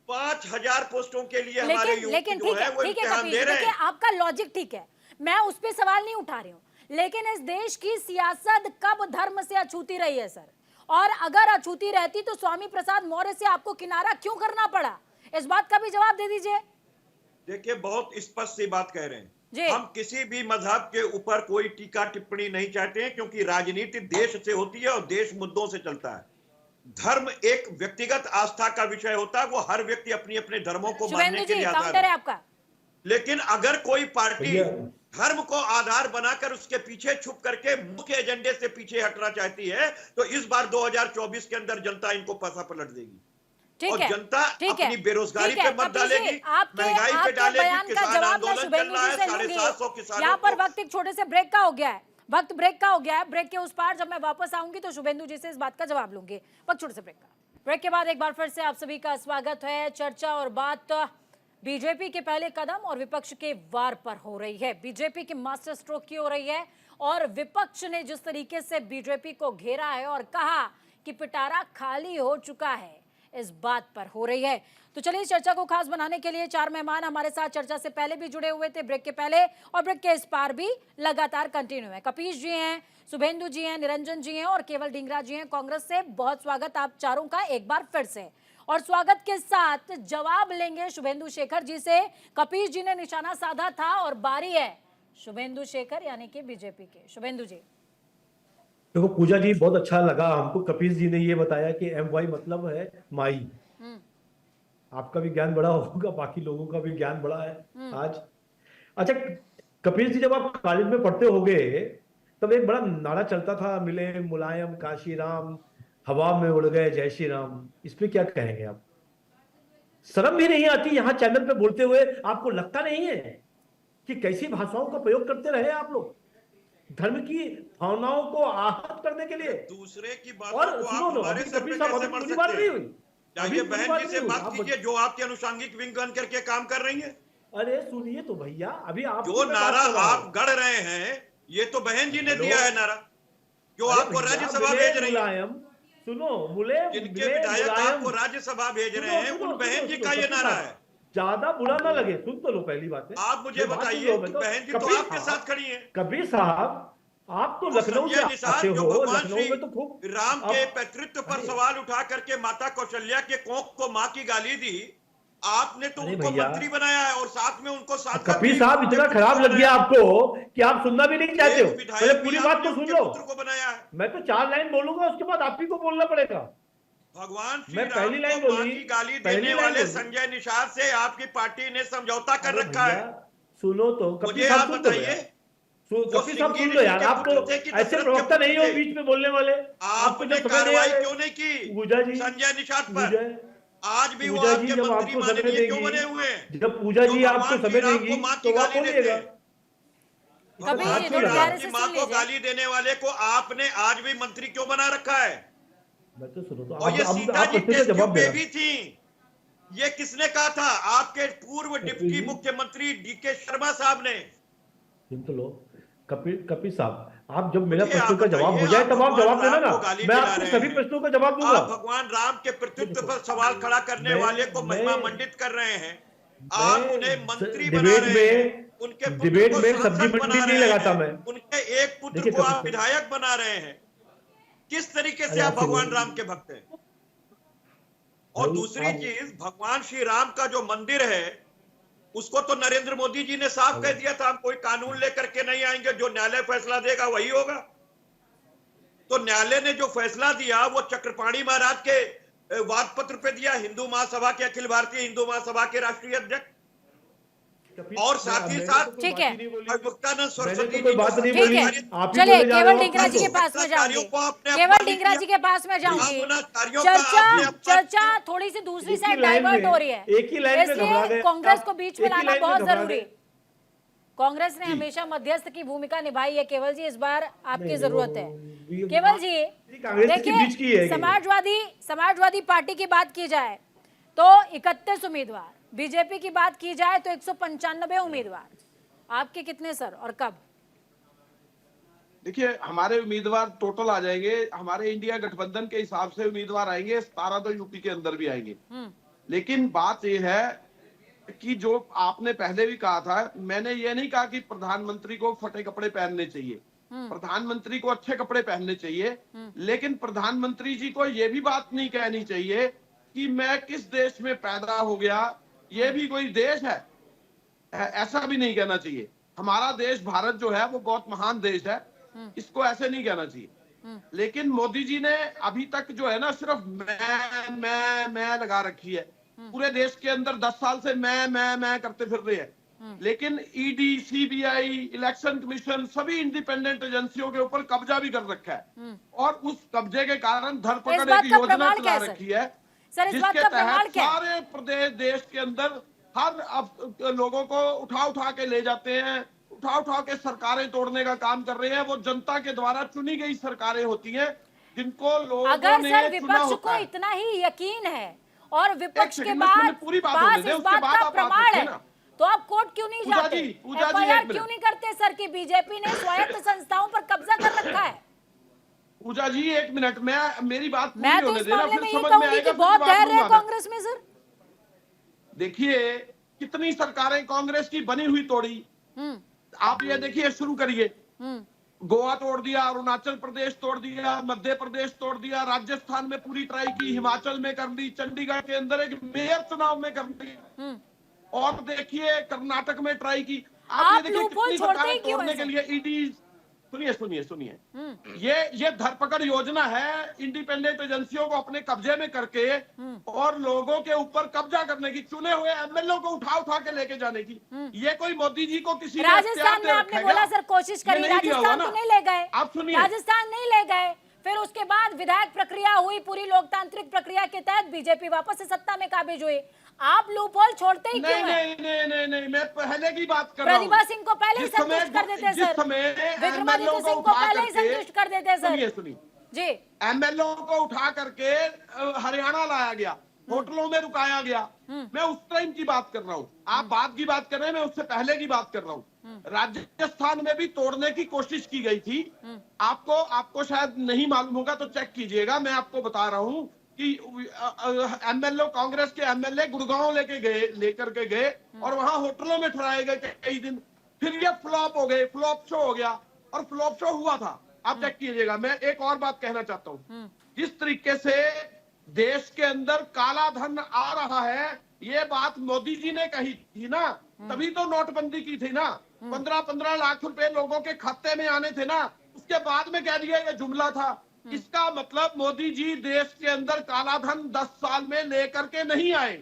5,000 पोस्टों के लिए हमारे युवक लेकिन जो ठीक है है, वो ठीक है इम्तिहान कपिल दे जी, रहे देखिए हैं। आपका लॉजिक ठीक है, मैं उस पर सवाल नहीं उठा रही हूँ, लेकिन इस देश की सियासत कब धर्म से अछूती रही है सर? और अगर अछूती रहती तो स्वामी प्रसाद मौर्य से आपको किनारा क्यों करना पड़ा? इस बात का भी जवाब दे दीजिए। देखिए बहुत स्पष्ट सी बात कह रहे जी। हैं, हम किसी भी मजहब के ऊपर कोई टीका टिप्पणी नहीं चाहते हैं, क्योंकि राजनीति देश से होती है और देश मुद्दों से चलता है। धर्म एक व्यक्तिगत आस्था का विषय होता है, वो हर व्यक्ति अपनी अपने धर्मों को मानने शुभेंदु के जी लिए आजाद काउंटर है है। आपका। लेकिन अगर कोई पार्टी भैया। धर्म को आधार बनाकर उसके पीछे छुप करके मुख्य एजेंडे से पीछे हटना चाहती है, तो इस बार 2024 के अंदर जनता इनको पासा पलट देगी। ठीक और है, जनता ठीक है, अपनी बेरोजगारी ठीक है, पे मत कपिल जी, डालेगी, आपके महंगाई पे आपके डालेगी, बयान का किसान जवाब मैं आंदोलन चल शुभेंदु रहा जी है, से 750 लूंगी। किसानों यहाँ पर को। वक्त एक छोटे से ब्रेक का हो गया है, वक्त ब्रेक का हो गया है। ब्रेक के उस पार जब मैं वापस आऊंगी तो शुभेंदु जी से इस बात का जवाब लूंगी। वक्त छोटे से ब्रेक का। ब्रेक के बाद एक बार फिर से आप सभी का स्वागत है। चर्चा और बात बीजेपी के पहले कदम और विपक्ष के वार पर हो रही है। बीजेपी की मास्टर स्ट्रोक की हो रही है और विपक्ष ने जिस तरीके से बीजेपी को घेरा है और कहा कि पिटारा खाली हो चुका है, इस बात पर हो रही है। तो चलिए इस चर्चा को खास बनाने के लिए 4 मेहमान हमारे साथ चर्चा से पहले भी जुड़े हुए थे, ब्रेक के पहले और ब्रेक के इस पार भी लगातार कंटिन्यू है। कपीश जी हैं, शुभेंदु जी हैं, निरंजन जी हैं और केवल ढींगरा जी हैं कांग्रेस से। बहुत स्वागत आप चारों का एक बार फिर से। और स्वागत के साथ जवाब लेंगे शुभेंदु शेखर जी से। कपीश जी ने निशाना साधा था और बारी है शुभेंदु शेखर यानी कि बीजेपी के। शुभेंदु जी। देखो पूजा जी, बहुत अच्छा लगा हमको कपिल जी ने ये बताया कि MY मतलब है माई। आपका भी ज्ञान बड़ा होगा, बाकी लोगों का भी ज्ञान बड़ा है आज। अच्छा कपिल जी, जब आप कॉलेज में पढ़ते होगे तब एक बड़ा नारा चलता था, मिले मुलायम काशी राम, हवा में उड़ गए जय श्री राम। इस पे क्या कहेंगे आप? शर्म भी नहीं आती यहाँ चैनल पे बोलते हुए? आपको लगता नहीं है कि कैसी भाषाओं का प्रयोग करते रहे आप लोग धर्म की भावनाओं को आहत करने के लिए? दूसरे की और बातों को सुनो आप लो, हमारे अभी सर कपिल पे साहब कैसे अभी मर पूरी बात सकते नहीं हैं? हुई। जाइए अभी पूरी बहन बात जी से नहीं हुई। बात आप कीजिए जो आपकी अनुषंगिक विंग बन करके काम कर रही है। अरे सुनिए तो भैया, अभी आप जो नारा आप गढ़ रहे हैं ये तो बहन जी ने दिया है नारा, जो आपको राज्यसभा भेज रही है। सुनो मुले जिनके विधायक आपको राज्यसभा भेज रहे हैं उन बहन जी का ये नारा है। ज्यादा बुरा ना लगे, सुन तो लो पहली बात है। आप मुझे बताइए कि बहन जी तो आपके साथ खड़ी हैं। कबीर साहब, आप तो लखनऊ से आते हो, भगवान लखनऊ श्री में तो खूब राम के पैतृत्व पर सवाल उठा करके माता कौशल्या के कोख को मां की गाली दी, आपने तो उनको मंत्री बनाया है और साथ में उनको साथ कपिल साहब, इतना खराब लग गया आपको कि आप सुनना भी नहीं चाहते हो। पहले पूरी बात तो सुन लो। को बनाया है। मैं तो 4 लाइन बोलूंगा, उसके बाद आप ही को बोलना पड़ेगा। भगवान श्री मैं राम पहली लाइन को मां बोली, की गाली पहली देने लाइन वाले बोली। संजय निषाद से आपकी पार्टी ने समझौता कर रखा है। सुनो तो मुझे कपिल आप साहब सुन लो बताइए, यार। कपिल साहब सुन लो यार, आप तो ऐसे प्रवक्ता नहीं हो बीच में बोलने वाले। आपने कार्रवाई क्यों नहीं की पूजा जी, संजय निषाद पर? आज भी वो पूजा जी आपके जब मंत्री आपको समय माननीय क्यों देगी, बने हुए हैं? जब पूजा जी आपको समय देगी तो आप बोलिएगा। कभी आज थोड़ी भी प्यारे आपकी से मां सुन को लीजिए। गाली देने वाले को आपने आज भी मंत्री क्यों बना रखा है? मैं तो सुनो तो और ये सीता जी प्रश्न का टेस्ट जवाब ट्यूब देना। बेबी थी, ये किसने कहा था? आपके पूर्व डिप्टी मुख्यमंत्री DK शर्मा साहब ने। सुन तो लो कपिल साहब, आप जब मेरा देखिए, प्रश्न आप का जवाब हो बताइए, जाए आप तब आप भगवान जवाब देना राम ना। को गाली मैं दिला आपके रहे सभी हैं। प्रश्नों का जवाब दूंगा। आप भगवान राम के प्रतित्व पर सवाल खड़ा करने वाले को महिमा मंडित कर रहे हैं। आप उन्हें मंत्री बना डिबेट रहे हैं, में उनके पुत्र डिबेट को में सांसद सब्जी बना मंडी नहीं रहे लगाता हैं, मैं। उनके एक पुत्र देखिए को कपिल आप साहब, विधायक बना रहे हैं। किस तरीके से अरे आप आपसे भगवान बोल- राम के भक्त हैं? और भाई, दूसरी आप- चीज, भगवान श्री राम का जो मंदिर है उसको तो नरेंद्र मोदी जी ने साफ कह दिया था, हम कोई कानून लेकर के नहीं आएंगे, जो न्यायालय फैसला देगा वही होगा। तो न्यायालय ने जो फैसला दिया वो चक्रपाणी महाराज के वाद पत्र पे दिया, हिंदू महासभा के, अखिल भारतीय हिंदू महासभा के राष्ट्रीय अध्यक्ष, कपिल, और साथ ही मैंने साथ तो कोई ठीक बात है। ही नहीं बोली। मुक्तानंद मैंने सरस्वती तो कोई जी बात नहीं ठीक बोली, है, आप ही चलिए बोले जा रहे केवल हो, डिंगरा जी के आप पास में जाऊंगी, को आपने केवल अपमानित डिंगरा जी किया। के पास में जाऊंगी। आंदोलनकारियों का चर्चा आपने अपमान चर्चा किया। थोड़ी सी दूसरी एक ही साइड लाइन डाइवर्ट में- हो रही है, एक ही लाइन में घबरा इसलिए गए कांग्रेस आप, को बीच एक में ही लाना लाइन में बहुत घबरा जरूरी गए। है। कांग्रेस ने हमेशा मध्यस्थ की भूमिका निभाई है केवल जी, इस बार आपकी नहीं, जरूरत है वो- केवल जी। कांग्रेस के बीच की है देखिए, ये। समाजवादी पार्टी की बात की जाए तो 31 उम्मीदवार, बीजेपी की बात की जाए तो 195 उम्मीदवार, आपके कितने सर और कब? देखिए, हमारे उम्मीदवार टोटल आ जाएंगे, हमारे इंडिया गठबंधन के हिसाब से उम्मीदवार आएंगे 17 तो यूपी के अंदर भी आएंगे। लेकिन बात यह है कि जो आपने पहले भी कहा था, मैंने ये नहीं कहा कि प्रधानमंत्री को फटे कपड़े पहनने चाहिए, प्रधानमंत्री को अच्छे कपड़े पहनने चाहिए, लेकिन प्रधानमंत्री जी को ये भी बात नहीं कहनी चाहिए कि मैं किस देश में पैदा हो गया, ये भी कोई देश है, ऐसा भी नहीं कहना चाहिए। हमारा देश भारत जो है वो बहुत महान देश है, इसको ऐसे नहीं कहना चाहिए। लेकिन मोदी जी ने अभी तक जो है ना सिर्फ मैं लगा रखी है, पूरे देश के अंदर 10 साल से मैं करते फिर रहे हैं। लेकिन ईडी, सीबीआई, इलेक्शन कमीशन, सभी इंडिपेंडेंट एजेंसियों के ऊपर कब्जा भी कर रखा है, और उस कब्जे के कारण धरपकड़ इस बात एक का योजना प्रमाण चला क्या है, रखी है, सर इस बात जिसके का प्रमाण तहत क्या है? सारे प्रदेश देश के अंदर हर लोगों को उठा के ले जाते हैं, उठा के सरकारें तोड़ने का काम कर रहे हैं। वो जनता के द्वारा चुनी गई सरकारें होती हैं जिनको लोगों अगर ने सर चुना विपक्ष होता को है। इतना ही यकीन है और विपक्ष एक के सेकंड, बाद मुझे पूरी बात पास होने दें, इस उसके बात बाद का आप बात प्रमाण रखिए है, ना। तो आप कोर्ट क्यों नहीं पूजा जाते? जी, पूजा जी, FIR एक मिनट। क्यों नहीं करते सर कि बीजेपी ने स्वायत्त संस्थाओं पर कब्जा कर रखा है? पूजा जी एक मिनट, मेरी बात मैं पूरी तो होने इस देना, मामले फिर में ये समझ में कहूंगी आएगा, कि फिर बहुत जवाब धैर्य है दूंगा मैं। कांग्रेस में सर। देखिए कितनी सरकारें कांग्रेस की बनी हुई तोड़ी, आप ये देखिए, शुरू करिए। गोवा तोड़ दिया, अरुणाचल प्रदेश तोड़ दिया, मध्य प्रदेश तोड़ दिया, राजस्थान में पूरी ट्राई की, हिमाचल में कर दी, चंडीगढ़ के अंदर एक मेयर चुनाव में कर दी, और देखिए कर्नाटक में ट्राई की। आप ये देखिए लूपहोल कितनी छोड़ते सरकारें ही क्यों तोड़ने हैं के सर? लिए ईडी, सुनिए, ये धरपकड़ योजना है इंडिपेंडेंट एजेंसियों को अपने कब्जे में करके और लोगों के ऊपर कब्जा करने की, चुने हुए एमएलए को उठा के लेके जाने की। ये कोई मोदी जी को किसी ने राजस्थान अख्तियार में दे आपने रखा है बोला क्या? सर कोशिश ये करी, नहीं दिया हुआ राजस्थान ना। तो नहीं ले गए, आप सुनिए, राजस्थान नहीं ले गए, फिर उसके बाद विधायक प्रक्रिया हुई, पूरी लोकतांत्रिक प्रक्रिया के तहत बीजेपी वापस से सत्ता में काबिज हुई। आप लूपहोल छोड़ते ही क्यों हैं? नहीं, मैं पहले की बात कर रहा हूँ। प्रतिभा सिंह को पहले ही जिस समय- संतुष्ट कर देते जिस सर, समय विक्रमादित्य MLO सिंह को उठा पहले ही करके- संतुष्ट कर देते सर। सुनिए जी एमएलओ को उठा करके हरियाणा लाया गया, होटलों में रुकाया गया। मैं उस टाइम की बात कर रहा हूँ, आप बाद की बात कर रहे हैं, मैं उससे पहले की बात कर रहा हूँ। राजस्थान में भी तोड़ने की कोशिश की गई थी। आपको शायद नहीं मालूम होगा तो चेक कीजिएगा, मैं आपको बता रहा हूँ कि एमएलए, कांग्रेस के एमएलए गुड़गांव लेकर के गए और वहां होटलों में ठहराए गए कई दिन, फिर ये फ्लॉप हो गए, फ्लॉप शो हो गया, और फ्लॉप शो हुआ था, आप चेक कीजिएगा। मैं एक और बात कहना चाहता हूँ, जिस तरीके से देश के अंदर काला धन आ रहा है, ये बात मोदी जी ने कही थी ना, तभी तो नोटबंदी की थी ना, 15-15 लाख रुपए लोगों के खाते में आने थे ना, उसके बाद में कह दिया ये जुमला था। इसका मतलब मोदी जी देश के अंदर काला धन 10 साल में लेकर के नहीं आए,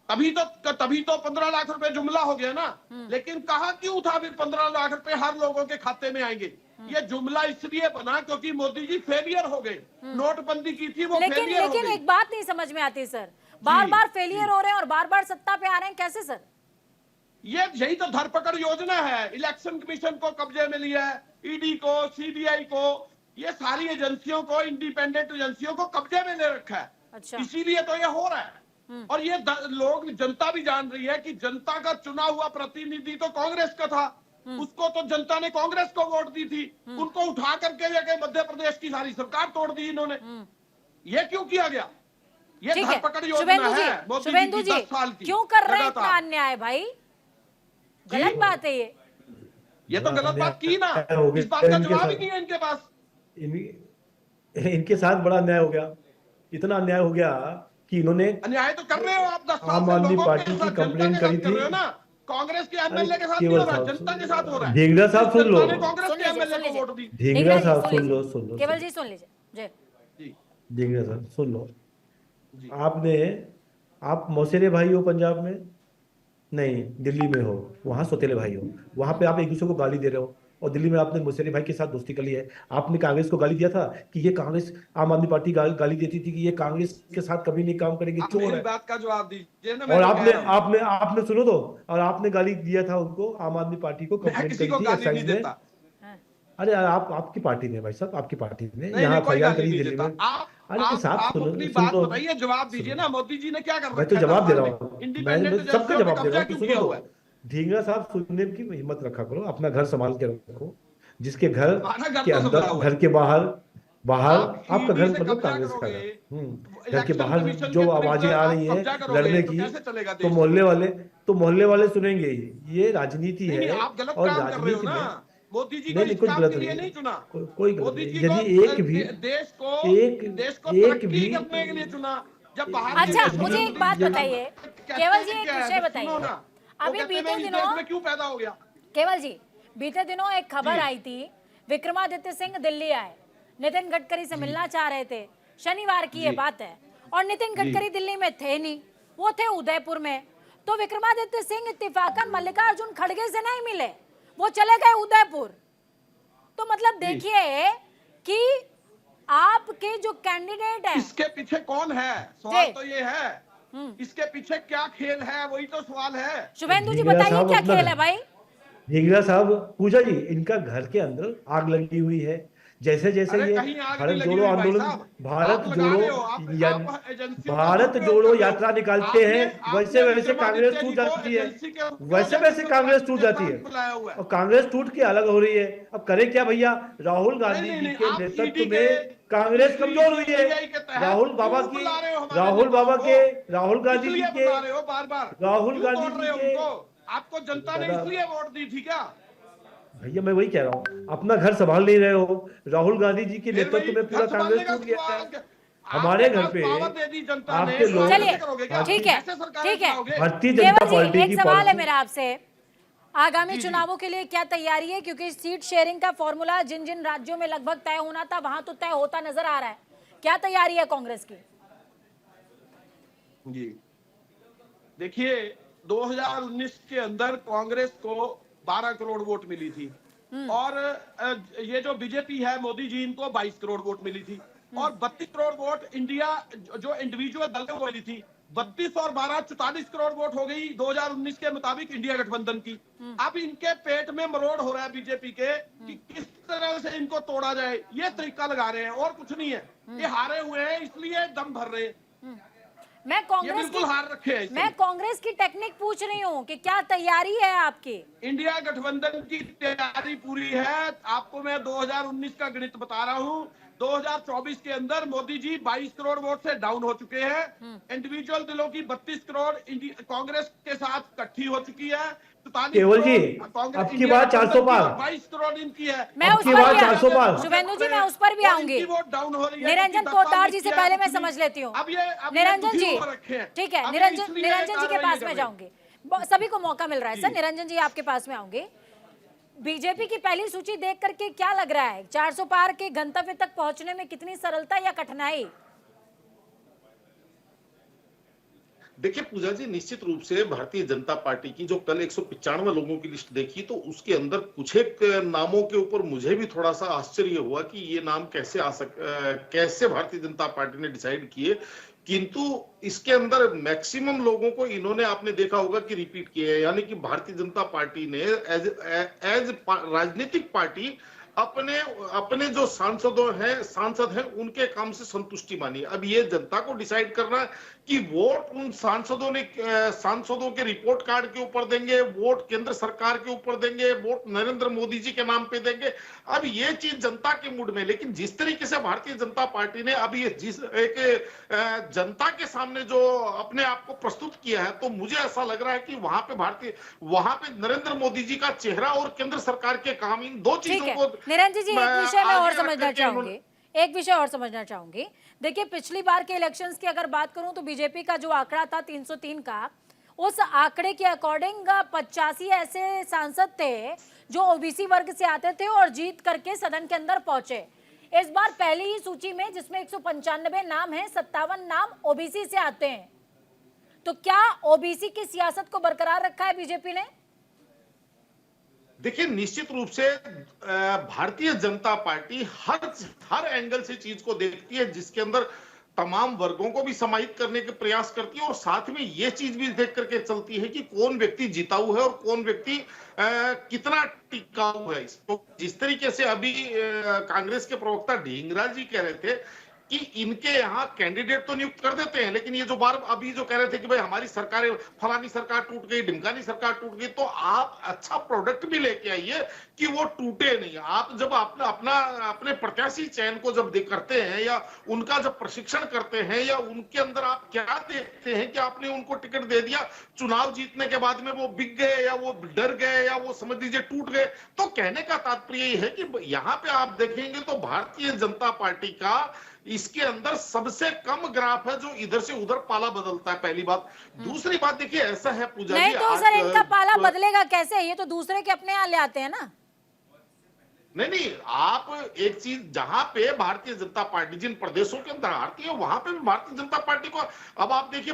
तभी तो 15 लाख रुपए जुमला हो गया ना। लेकिन कहा क्यों था फिर 15 लाख रुपए हर लोगों के खाते में आएंगे? ये जुमला इसलिए बना क्योंकि मोदी जी फेलियर हो गए, नोटबंदी की थी वो फेलियर हो लेकिन गई। एक बात नहीं समझ में आती सर, बार बार फेलियर हो रहे हैं और बार बार सत्ता पे आ रहे हैं, कैसे सर? यही तो धरपकड़ योजना है, इलेक्शन कमीशन को कब्जे में लिया है, ईडी को, सीबीआई को, ये सारी एजेंसियों को, इंडिपेंडेंट एजेंसियों को कब्जे में ले रखा है। अच्छा। इसीलिए तो ये हो रहा है। और ये लोग, जनता भी जान रही है कि जनता का चुना हुआ प्रतिनिधि तो कांग्रेस का था, उसको तो जनता ने कांग्रेस को वोट दी थी, उनको उठा करके मध्य प्रदेश की सारी सरकार तोड़ दी इन्होंने। ये क्यों किया गया? ये ठीक है धरपकड़ योजना है मोदी शुभेंदु की जी, 10 साल की। क्यों कर रहे हैं लगातार। इतना अन्याय भाई? गलत बात है ये तो गलत बात की ना, हो गए इस बात का इनके जवाब ही साथ। नहीं है इनके पास। इनके साथ बड़ा अन्याय हो गया, इतना अन्याय हो गया कि इन्होंने अन्याय तो कर रहे हो आप 10 साल आम से आदमी लोगों पार्टी के की साथ, जनता कंप्लेंट के करी साथ कर थी। रहे हो ना। कांग्रेस के अरे एमएलए के साथ नहीं केवल हो रहा, साहब जनता के साथ हो रहा है। ढींगरा साहब सुन लो, जनता ने कांग्रेस सुन के लीजिए, एमएलए सुन को लीजिए। वोट दी। ढींगरा जी, साहब सुन सुन लो, लीजिए। सुन लो, केवल जी सुन लीजिए। जी जी ढींगरा साहब सुन लो। जी आप मौसेरे भाई हो पंजाब में, नहीं दिल्ली में हो, वहां सौतेले भाई हो, वहां पे आप एक दूसरे को गाली दे रहे हो, और दिल्ली में आपने मौसेरे भाई के साथ दोस्ती कर ली है। आपने कांग्रेस को गाली दिया था कि ये कांग्रेस, आम आदमी पार्टी गाली देती थी कि ये कांग्रेस के साथ कभी नहीं काम करेंगे, आप चोर मेरी है। बात का जवाब दीजिए ना, मैं और तो कह आपने रहा हूं। आपने आपने सुनो तो, और आपने गाली दिया था उनको, आम आदमी पार्टी को मैं कंप्लेंट किसी करी को थी गाली नहीं एक्साइज में। देता। अरे आपकी पार्टी ने भाई साहब, आपकी पार्टी ने नहीं यहाँ नहीं, कोई एफआईआर गाली करी नहीं दिल्ली देता। में। आप अरे साहब आप सुनो, अपनी सुन बात लो, बताइए, जवाब दीजिए सुनो। ना। मोदी जी ने क्या कर मैं तो रखा है 10 जवाब दे साल रहा में? हूँ, मैं इंडिपेंडेंट सबका एजेंसियों पे जवाब दे रहा कब्जा हूँ, तो क्यों सुनो किया तो। हुआ है? ढींगरा साहब सुनने की हिम्मत रखा करो, अपना घर संभाल के रखो। जिसके घर हमारा घर के तो अंदर, संभला हुआ है। घर के बाहर, बाहर आप आपका ईडी घर से मतलब कब्जा कांग्रेस का करोगे, घर। घर के इलेक्शन बाहर कमीशन जो के आवाजें विरुद्ध आ आप रही हैं कब्जा करोगे, लड़ने तो की, कैसे चलेगा तो देश? मोहल्ले वाले सुनेंगे। ये राजनीति नहीं नहीं, है, आप गलत और काम कर रहे हो राजनीति ना। में मोदी जी को नहीं नहीं, इस कुछ काम गलत के लिए नहीं नहीं है, चुना। कोई गलत मोदी नहीं। जी को यदि एक भी देश को एक तरक्की भी करने के लिए चुना। जब बाहर अच्छा, विदेश मुझे में एक बात मोदी जी बताइए, कहते केवल हैं जी एक क्या है, विषय तो बताइए। सुनो ना। वो अभी कहते हैं, बीते मैं इस दिनों, देश में क्यों पैदा हो गया? केवल जी, बीते दिनों एक खबर जी। आई थी, विक्रमादित्य सिंह दिल्ली आए, नितिन गडकरी से मिलना चाह रहे थे, शनिवार की ये जी। बात है, और नितिन गडकरी दिल्ली में थे नहीं, वो थे उदयपुर में। तो विक्रमादित्य सिंह इत्तेफाकन मल्लिकार्जुन खड़गे से नहीं मिले, वो चले गए उदयपुर। तो मतलब जी। देखिए कि आपके जो कैंडिडेट है, इसके पीछे कौन है, सवाल जी। तो ये है। इसके पीछे क्या खेल है, वही तो सवाल है। शुभेंदु जी ढींगरा बताइए साहब क्या अपना खेल है भाई? ढींगरा साहब, पूजा जी, इनका घर के अंदर आग लगी हुई है। जैसे जैसे अरे ये कहीं आग भारत नहीं लगी जोड़ो हुई भाई आंदोलन, साहब। भारत आप लगा जोड़ो रहे हो, या आप एजेंसियों का भारत दुरुपयोग जोड़ो कर रहे हो। यात्रा निकालते हैं, आपने वैसे कांग्रेस विक्रमादित्य टूट जी को जाती है, एजेंसी के वैसे कांग्रेस टूट जाती है, बुलाया हुआ है। और कांग्रेस टूट के अलग हो रही है। अब करे क्या भैया, राहुल नहीं गांधी नहीं जी नहीं, के आप नेतृत्व ईडी के में कांग्रेस कमजोर हुई है। CCI के तहत क्यों बुला रहे हो हमारे नेताओं को? राहुल गांधी जी इसलिए के, बुला रहे हो बार बार, राहुल क्यों गांधी तोड़ रहे जी हो के, उनको? आपको जनता ने दादा, इसलिए वोट दी थी क्या? भैया मैं वही कह रहा हूँ, अपना घर संभाल नहीं रहे हो। राहुल गांधी जी के फिर वही नेतृत्व में पूरा घर कांग्रेस संभालने का टूट गया है। सवाल। हमारे आपके घर पास पे पावर दे दी जनता ने, आपके लोग, चलिए, ऐसे करोगे क्या? ठीक है, ऐसे सरकार ठीक है। चलाओगे? भारतीय जनता केवल जी, पार्टी एक की सवाल है पॉलिसी, मेरा आपसे, आगामी चुनावों के लिए क्या तैयारी है? क्योंकि सीट शेयरिंग का फॉर्मूला जिन जिन राज्यों में लगभग तय होना था, वहां तो तय होता नजर आ रहा है। क्या तैयारी है कांग्रेस की? जी देखिए, 2019 के अंदर कांग्रेस को 12 करोड़ वोट मिली थी, और ये जो बीजेपी है, मोदी जी, इनको 22 करोड़ वोट मिली थी, और 32 करोड़ वोट इंडिया जो इंडिविजुअल दल को मिली थी। 32 और 12 44 करोड़ वोट हो गई 2019 के मुताबिक इंडिया गठबंधन की। अब इनके पेट में मरोड़ हो रहा है बीजेपी के कि किस तरह से इनको तोड़ा जाए, ये तरीका लगा रहे हैं, और कुछ नहीं है। ये हारे हुए हैं, इसलिए दम भर रहे हैं। मैं ये कांग्रेस बिल्कुल हार रखे हैं। मैं कांग्रेस की टेक्निक पूछ रही हूँ कि क्या तैयारी है आपकी? इंडिया गठबंधन की तैयारी पूरी है। आपको मैं 2019 का गणित बता रहा हूँ। 2024 के अंदर मोदी जी 22 करोड़ वोट से डाउन हो चुके हैं। इंडिविजुअल दिलों की 32 करोड़ कांग्रेस के साथ इकट्ठी हो चुकी है। 44 केवल जी, कांग्रेस अब की इंडिया बार 400 गठबंधन की, पार। और 22 करोड़ इनकी है। मैं अब उस की पर बार भी 400 पार। शुभेंदु जी, मैं उस पर भी और आऊंगी। इनकी वोट डाउन हो रही है। निरंजन क्योंकि 10 साल पोद्दार जी से किया पहले कुछ मैं नहीं। समझ लेती हूँ। अब निरंजन दुखी जी, हो रखे हैं। ठीक है, अब निरंजन इसलिए जी के कार्रवाई पास कर में रहे हैं। जाऊंगी। सभी को मौका मिल रहा है सर। निरंजन जी, आपके पास में आऊंगी। बीजेपी की पहली सूची देख करके क्या लग रहा है? 400 पार के गंतव्य तक पहुंचने में कितनी सरलता या कठिनाई? देखिए पूजा जी, निश्चित रूप से भारतीय जनता पार्टी की जो कल 195 लोगों की लिस्ट देखी, तो उसके अंदर कुछ एक नामों के ऊपर मुझे भी थोड़ा सा आश्चर्य हुआ कि ये नाम कैसे भारतीय जनता पार्टी ने डिसाइड किए। किंतु इसके अंदर मैक्सिमम लोगों को इन्होंने, आपने देखा होगा कि रिपीट किए हैं। यानी कि भारतीय जनता पार्टी ने एज राजनीतिक पार्टी अपने जो सांसद हैं उनके काम से संतुष्टि मानी। अब ये जनता को डिसाइड करना है कि वोट उन सांसदों के रिपोर्ट कार्ड के ऊपर देंगे, वोट केंद्र सरकार के ऊपर देंगे, वोट नरेंद्र मोदी जी के नाम पे देंगे। अब ये चीज जनता के मूड में, लेकिन जिस तरीके से भारतीय जनता पार्टी ने अब ये जनता के सामने जो अपने आप को प्रस्तुत किया है, तो मुझे ऐसा लग रहा है कि वहां पे नरेंद्र मोदी जी का चेहरा और केंद्र सरकार के काम, इन दो ठीक चीजों है को निरंजन जी, एक विषय में और आगे रख समझना करके चाहूंगी। एक विषय और समझना चाहूंगी। देखिए, पिछली बार के इलेक्शंस की अगर बात करूं तो बीजेपी का जो आंकड़ा था 303 का, उस आंकड़े के अकॉर्डिंग 85 ऐसे सांसद थे जो ओबीसी वर्ग से आते थे और जीत करके सदन के अंदर पहुंचे। इस बार पहली ही सूची में, जिसमें 195 नाम है, 57 नाम ओबीसी से आते हैं। तो क्या ओबीसी की सियासत को बरकरार रखा है बीजेपी ने? देखिए, निश्चित रूप से भारतीय जनता पार्टी हर एंगल से चीज को देखती है, जिसके अंदर तमाम वर्गों को भी समाहित करने के प्रयास करती है और साथ में यह चीज भी देख करके चलती है कि कौन व्यक्ति जिताऊ है और कौन व्यक्ति कितना टिकाऊ है। तो जिस तरीके से अभी कांग्रेस के प्रवक्ता ढींगरा जी कह रहे थे कि इनके यहाँ कैंडिडेट तो नियुक्त कर देते हैं, लेकिन ये जो बार अभी जो कह रहे थे कि भाई हमारी सरकार, फलानी सरकार टूट गई, ढिमकानी सरकार टूट गई, तो आप अच्छा प्रोडक्ट भी लेके आइए कि वो टूटे नहीं। आप जब अपने प्रत्याशी चयन को जब करते हैं या उनका जब प्रशिक्षण करते हैं या उनके अंदर आप क्या देखते हैं कि आपने उनको टिकट दे दिया, चुनाव जीतने के बाद में वो बिक गए या वो डर गए या वो समझ लीजिए टूट गए। तो कहने का तात्पर्य ये है कि यहाँ पे आप देखेंगे तो भारतीय जनता पार्टी का इसके अंदर सबसे कम ग्राफ है जो इधर से उधर पाला बदलता है, पहली बात। दूसरी बात देखिए, ऐसा है पूजा नहीं जी, तो सर इनका पाला बदलेगा कैसे? ये तो दूसरे के अपने यहाँ ले आते हैं ना। नहीं, आप एक चीज, जहां पे भारतीय जनता पार्टी जिन प्रदेशों के अंदर हारती है वहां पे भी भारतीय जनता पार्टी को, अब आप देखिए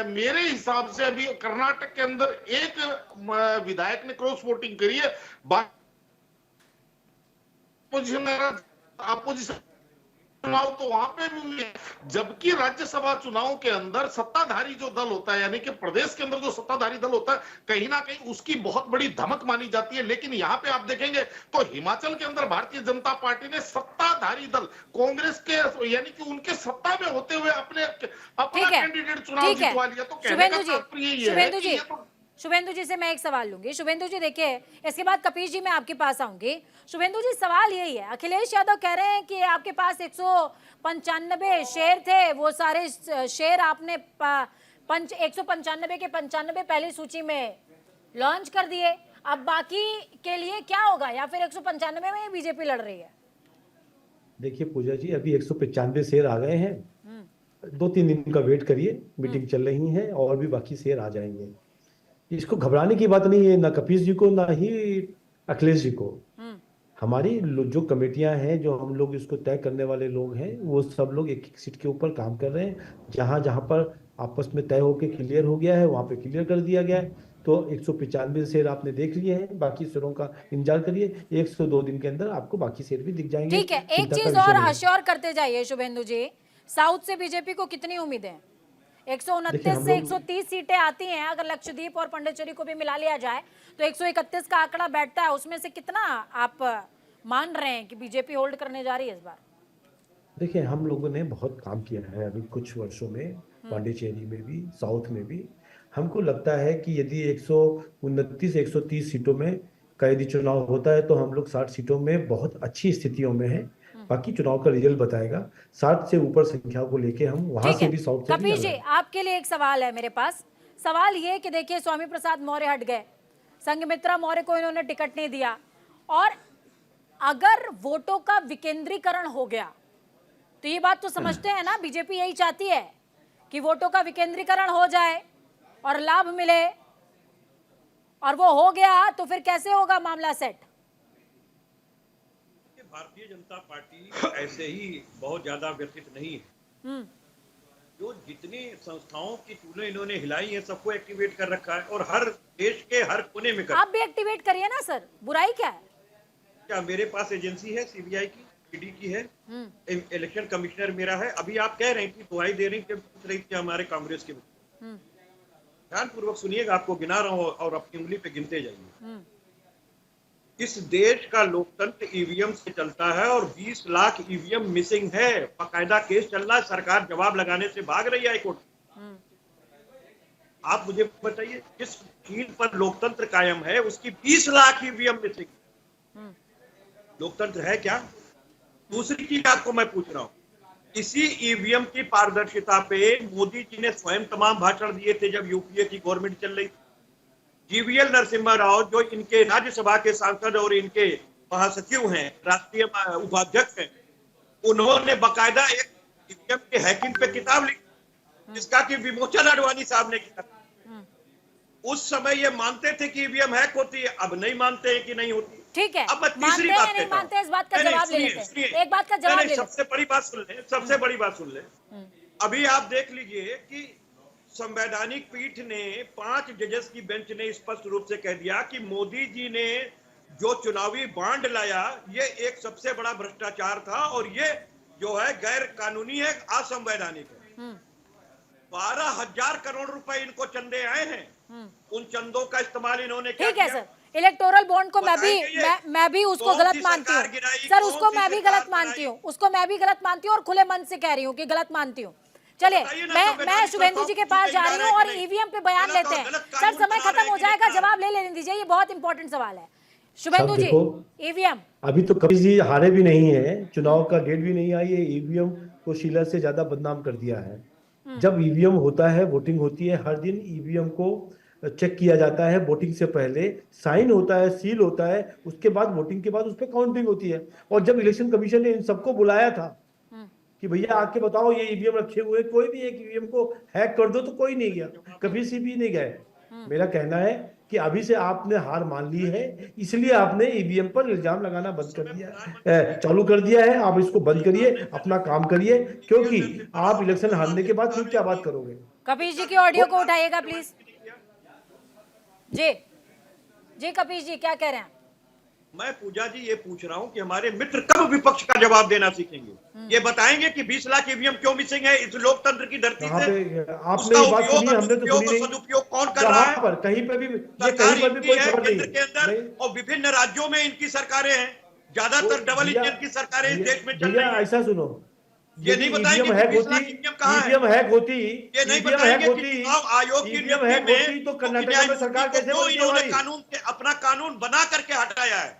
मेरे हिसाब से अभी कर्नाटक के अंदर एक विधायक ने क्रॉस वोटिंग करी है, अपोजिशन चुनाव तो वहां पे भी हुई है। जबकि राज्यसभा चुनाव के अंदर सत्ताधारी जो दल होता है, यानी कि प्रदेश के अंदर जो सत्ताधारी दल होता है, कहीं ना कहीं उसकी बहुत बड़ी धमक मानी जाती है। लेकिन यहाँ पे आप देखेंगे तो हिमाचल के अंदर भारतीय जनता पार्टी ने सत्ताधारी दल कांग्रेस के, यानी कि उनके सत्ता में होते हुए अपना कैंडिडेट चुनाव जितवा लिया। तो कहने का तात्पर्य ये है कि शुभेंदु जी से मैं एक सवाल लूंगी। शुभेंदु जी देखिए, इसके बाद कपीश जी मैं आपके पास आऊंगी। शुभेंदु जी, सवाल यही है, अखिलेश यादव कह रहे हैं कि आपके पास 195 शेर थे, वो सारे शेर आपने 195 के 95 पहली सूची में लॉन्च कर दिए। अब बाकी के लिए क्या होगा, या फिर 195 में बीजेपी लड़ रही है? देखिए पूजा जी, अभी 195 शेर आ गए हैं, 2-3 दिन का वेट करिए, मीटिंग चल रही है और भी बाकी शेर आ जाएंगे। इसको घबराने की बात नहीं है, ना कपीश जी को ना ही अखिलेश जी को। हमारी जो कमेटियां हैं, जो हम लोग इसको तय करने वाले लोग हैं, वो सब लोग एक एक सीट के ऊपर काम कर रहे हैं। जहां जहां पर आपस में तय होकर क्लियर हो गया है वहां पे क्लियर कर दिया गया है। तो 195 शेर आपने देख लिए हैं, बाकी शेरों का इंतजार करिए, 102 दिन के अंदर आपको बाकी शेर भी दिख जाएंगे। ठीक है, एक चीज और अश्योर करते जाइए शुभेंदु जी, साउथ से बीजेपी को कितनी उम्मीदें? 129 से 130 सीटें आती हैं, अगर लक्षद्वीप और पांडिचेरी को भी मिला लिया जाए तो 131 का आंकड़ा बैठता है। उसमें से कितना आप मान रहे हैं कि बीजेपी होल्ड करने जा रही है इस बार? देखिए, हम लोगों ने बहुत काम किया है अभी कुछ वर्षों में, पांडिचेरी में भी, साउथ में भी। हमको लगता है कि यदि 129 130 सीटों में का यदि चुनाव होता है तो हम लोग 60 सीटों में बहुत अच्छी स्थितियों में हैं। बाकी चुनाव का रिजल्ट बताएगा। 60 से ऊपर संख्या को लेके हम वहां से भी साउथ से कपीश जी, आपके लिए एक सवाल है मेरे पास। सवाल ये कि देखिए, स्वामी प्रसाद मौर्य हट गए, संघमित्रा मौर्य को इन्होंने टिकट नहीं दिया, और अगर वोटों का विकेंद्रीकरण हो गया तो ये बात तो समझते हैं ना, बीजेपी यही चाहती है कि वोटों का विकेंद्रीकरण हो जाए और लाभ मिले, और वो हो गया तो फिर कैसे होगा मामला सेट? भारतीय जनता पार्टी ऐसे ही बहुत ज्यादा व्यतीत नहीं है। जो जितनी संस्थाओं की चूल्हे इन्होंने हिलाई है, सबको एक्टिवेट कर रखा है और हर देश के हर कोने में कर। आप भी एक्टिवेट करिए ना सर, बुराई क्या है? क्या मेरे पास एजेंसी है, सीबीआई की, ईडी की है, इलेक्शन कमिश्नर मेरा है। अभी आप कह रहे हैं कि दुआई दे रही पूछ रही थी हमारे कांग्रेस के, ध्यानपूर्वक सुनिएगा, आपको गिना रहा हूँ और अपनी उंगली पे गिनते जाइए। इस देश का लोकतंत्र ईवीएम से चलता है और 20 लाख ईवीएम मिसिंग है, बाकायदा केस चल रहा है, सरकार जवाब लगाने से भाग रही है हाईकोर्ट। आप मुझे बताइए, जिस चीज पर लोकतंत्र कायम है उसकी 20 लाख ईवीएम मिसिंग, लोकतंत्र है क्या? दूसरी चीज आपको मैं पूछ रहा हूँ, इसी ईवीएम की पारदर्शिता पे मोदी जी ने स्वयं तमाम भाषण दिए थे जब यूपीए की गवर्नमेंट चल रही थी। जीवीएल नरसिम्हा राव जो इनके राज्यसभा के सांसद और इनके महासचिव हैं, राष्ट्रीय उपाध्यक्ष हैं, उन्होंने बकायदा एक ईवीएम के हैकिंग पे किताब लिखी, जिसका कि विमोचन आडवाणी साहब ने किया। उस समय ये मानते थे कि ईवीएम हैक होती है, अब नहीं मानते हैं कि नहीं होती। ठीक है, अब मैं मानते तीसरी हैं बात या नहीं कहता हूं। मानते हैं, इस बात का नहीं, जवाब ले सुनिए, लेते हैं। सुनिए। एक बात का जवाब ले लेते हैं। सबसे बड़ी बात सुन ले, सबसे बड़ी बात सुन ले। अभी आप देख लीजिए कि संवैधानिक पीठ ने 5 जजेस की बेंच ने स्पष्ट रूप से कह दिया कि मोदी जी ने जो चुनावी बांड लाया, ये एक सबसे बड़ा भ्रष्टाचार था और ये जो है गैर कानूनी है, असंवैधानिक है। 12,000 करोड़ रुपए इनको चंदे आए हैं, उन चंदों का इस्तेमाल इन्होंने क्या ठीक है किया? सर, इलेक्टोरल बॉन्ड को बताइए ये। मैं भी उसको कौन गलत सी मानती सरकार हूँ गिराई, सर, कौन उसको सी मैं भी सरकार गलत मानती बनाई? हूँ, उसको मैं भी गलत मानती हूँ और खुले मन से कह रही हूँ कि गलत मानती हूँ। चलिए, बताइए ना, मैं संवैधानिक शुभेंदु जी के संस्थाओं पास को जा रही हूँ है और कि नहीं? ईवीएम पे बयान गलत लेते और हैं। गलत सर, कानून समय बना खत्म रहे हो हैं कि नहीं जाएगा, बना जवाब ले लेने दीजिए, ये बहुत इंपॉर्टेंट सवाल है। शुभेंदु जी, देखो, ईवीएम अभी तो कभी जी हारे भी नहीं है, चुनाव का डेट भी नहीं आई है, ईवीएम को शीलर से ज्यादा बदनाम कर दिया है। जब ईवीएम होता है, वोटिंग होती है, हर दिन ईवीएम को चेक किया जाता है, वोटिंग से पहले साइन होता है, सील होता है, उसके बाद वोटिंग के बाद उस पर काउंटिंग होती है। और जब इलेक्शन कमीशन ने इन सबको बुलाया था कि भैया आके बताओ ये ईवीएम रखे हुए, कोई भी एक ईवीएम को हैक कर दो, तो कोई नहीं गया, कभी से भी नहीं गए। मेरा कहना है कि अभी से आपने हार मान ली है, इसलिए आपने ईवीएम पर इल्जाम लगाना बंद कर दिया, चालू कर दिया है। आप इसको बंद करिए, अपना काम करिए, क्योंकि आप इलेक्शन हारने के बाद फिर क्या बात करोगे। कपीश जी की ऑडियो को उठाइएगा प्लीज। जी जी, कपीश जी क्या कह रहे हैं? मैं पूजा जी ये पूछ रहा हूँ कि हमारे मित्र कब विपक्ष का जवाब देना सीखेंगे? ये बताएंगे कि 20 लाख ईवीएम क्यों मिसिंग है इस लोकतंत्र की धरती कहाँ से? पे आपने उसका ये बात उपयोग सुनी? और हमने तो दुरुपयोग सुनी और नहीं। सदुपयोग कौन कर रहा कहाँ है? पर कहीं पर भी ये सरकार कहीं पर भी इनकी कोई है खबर नहीं केंद्र के अंदर नहीं। और विभिन्न राज्यों में इनकी सरकारें हैं, ज्यादातर डबल भैया, इंजन की सरकारें इस देश में चल भैया रही है। ऐसा सुनो, ये नहीं बताएंगे ईवीएम कि हैक 20 होती, लाख ईवीएम कहाँ है? ईवीएम हैक होती, ये नहीं ईवीएम हैक बताएंगे कि होती, चुनाव आयोग की ईवीएम नियुक्ति हैक में होती तो कर्नाटक में न्यायमूर्ति सरकार को कैसे क्यों बनती इन्होंने हमारी। कानून के अपना कानून बना करके हटाया है?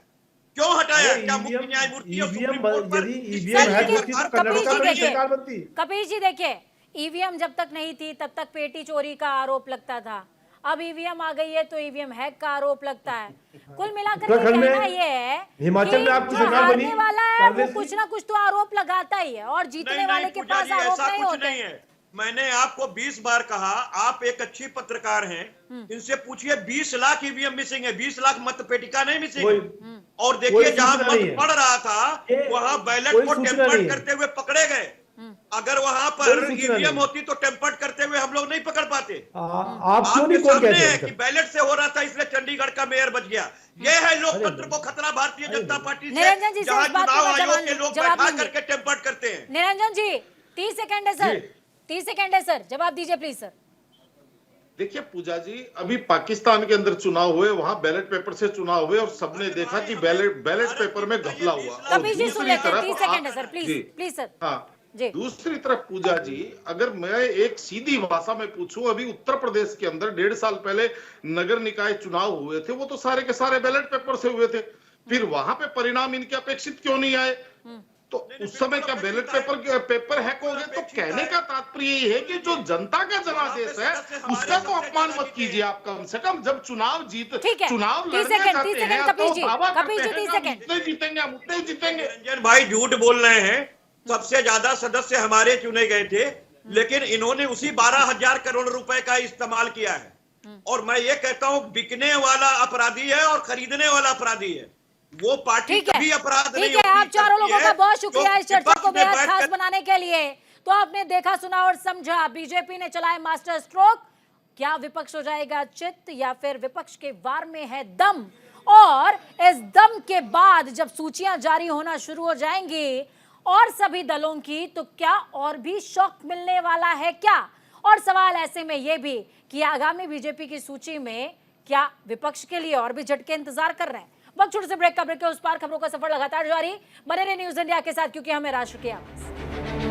क्यों हटाया है? क्या मुख्य न्यायमूर्ति और सुप्रीम कोर्ट पर यदि इस ईवीएम देश हैक की होती तो सरकार कर्नाटक भरोसा में नहीं है? सरकार बनती। कपीश जी देखिए, ईवीएम जब तक नहीं थी तब तक पेटी चोरी का आरोप लगता था, अब ईवीएम आ गई है तो ईवीएम हैक का आरोप लगता है। कुल मिलाकर के उत्तराखंड में, कहना ये है हिमाचल कि में आपकी जो सरकार बनी हारने वाला है वो कांग्रेस की। कुछ ना कुछ तो आरोप लगाता ही है और जीतने नहीं, वाले के पूजा पास जी, आरोप ऐसा नहीं कुछ होते। नहीं है। मैंने आपको 20 बार कहा, आप एक अच्छी पत्रकार हैं, इनसे पूछिए 20 लाख ईवीएम मिसिंग है, 20 लाख मत पेटिका नहीं मिसिंग है। और कोई देखिए जहां सूचना नहीं मत है। पड़ रहा था ये वहां बैलेट कोई को सूचना टेम्पर्ड नहीं है। करते हुए पकड़े गए। अगर वहां कोई पर सूचना ईवीएम नहीं। होती तो टेम्पर्ड करते हुए हम लोग नहीं पकड़ पाते। आप क्यों आपके नहीं कौन सामने कहते है हैं कि सर? बैलेट से हो रहा था इसलिए चंडीगढ़ का मेयर बच गया। ये है लोकतंत्र को खतरा भारतीय जनता पार्टी से, निरंजन जी से जहां इस बात चुनाव का आयोग के लोग जवाब बैठा लेंगे। करके टेम्पर्ड करते हैं। निरंजन जी 30 सेकंड है सर, 30 सेकंड है सर, जवाब दीजिए प्लीज सर। देखिए पूजा जी, अभी पाकिस्तान के अंदर चुनाव हुए, वहां बैलेट पेपर से चुनाव हुए और सबने देखा कि बैलेट पेपर में घपला हुआ। और कपीश जी सुन दूसरी लेते हैं, तरफ 30 सेकंड है आप- सर, प्लीज जी, प्लीज सर। हाँ जी। दूसरी तरफ पूजा जी, अगर मैं एक सीधी भाषा में पूछूं, अभी उत्तर प्रदेश के अंदर 1.5 साल पहले नगर निकाय चुनाव हुए थे, वो तो सारे के सारे बैलेट पेपर से हुए थे। फिर वहां पे परिणाम इनके अपेक्षित क्यों नहीं आए? तो उस समय क्या बैलेट पेपर हैक हो गए? तो कहने का तात्पर्य ये है कि जो जनता का जनादेश है उसका तो अपमान मत कीजिए आप। कम से कम जब चुनाव ठीक है, चुनाव 30 लड़ने सेकंड, जाते 30 हैं सेकंड, तो कपीश जी, दावा कपीश करते जी, हैं 30 कि हम सेकंड। उतने जीतेंगे, हम उतने जीतेंगे। रंजन भाई झूठ बोल रहे हैं, सबसे ज्यादा सदस्य हमारे चुने गए थे, लेकिन इन्होंने उसी 12,000 करोड़ रुपए का इस्तेमाल किया है। और मैं ये कहता हूं बिकने वाला अपराधी है और खरीदने वाला अपराधी है। वो पार्टी ठीक है, कभी अपराध नहीं ठीक है, होती, आप चारों करती लोगों है, का बहुत शुक्रिया जो इस चर्चा विपक्ष को में बेहद बैठ खास कर- बनाने के लिए। तो आपने देखा, सुना और समझा, बीजेपी ने चलाए मास्टर स्ट्रोक। क्या विपक्ष हो जाएगा चित या फिर विपक्ष के वार में है दम? और इस दम के बाद जब सूचियां जारी होना शुरू हो जाएंगी और सभी दलों की, तो क्या और भी शॉक मिलने वाला है क्या? और सवाल ऐसे में यह भी कि आगामी बीजेपी की सूची में क्या विपक्ष के लिए और भी झटके इंतजार कर रहे हैं? वक्त छोटे से ब्रेक का, ब्रेक के उस पार खबरों का सफर लगातार जारी। बने रहे न्यूज इंडिया के साथ, क्योंकि हमें राष्ट्र की आवाज।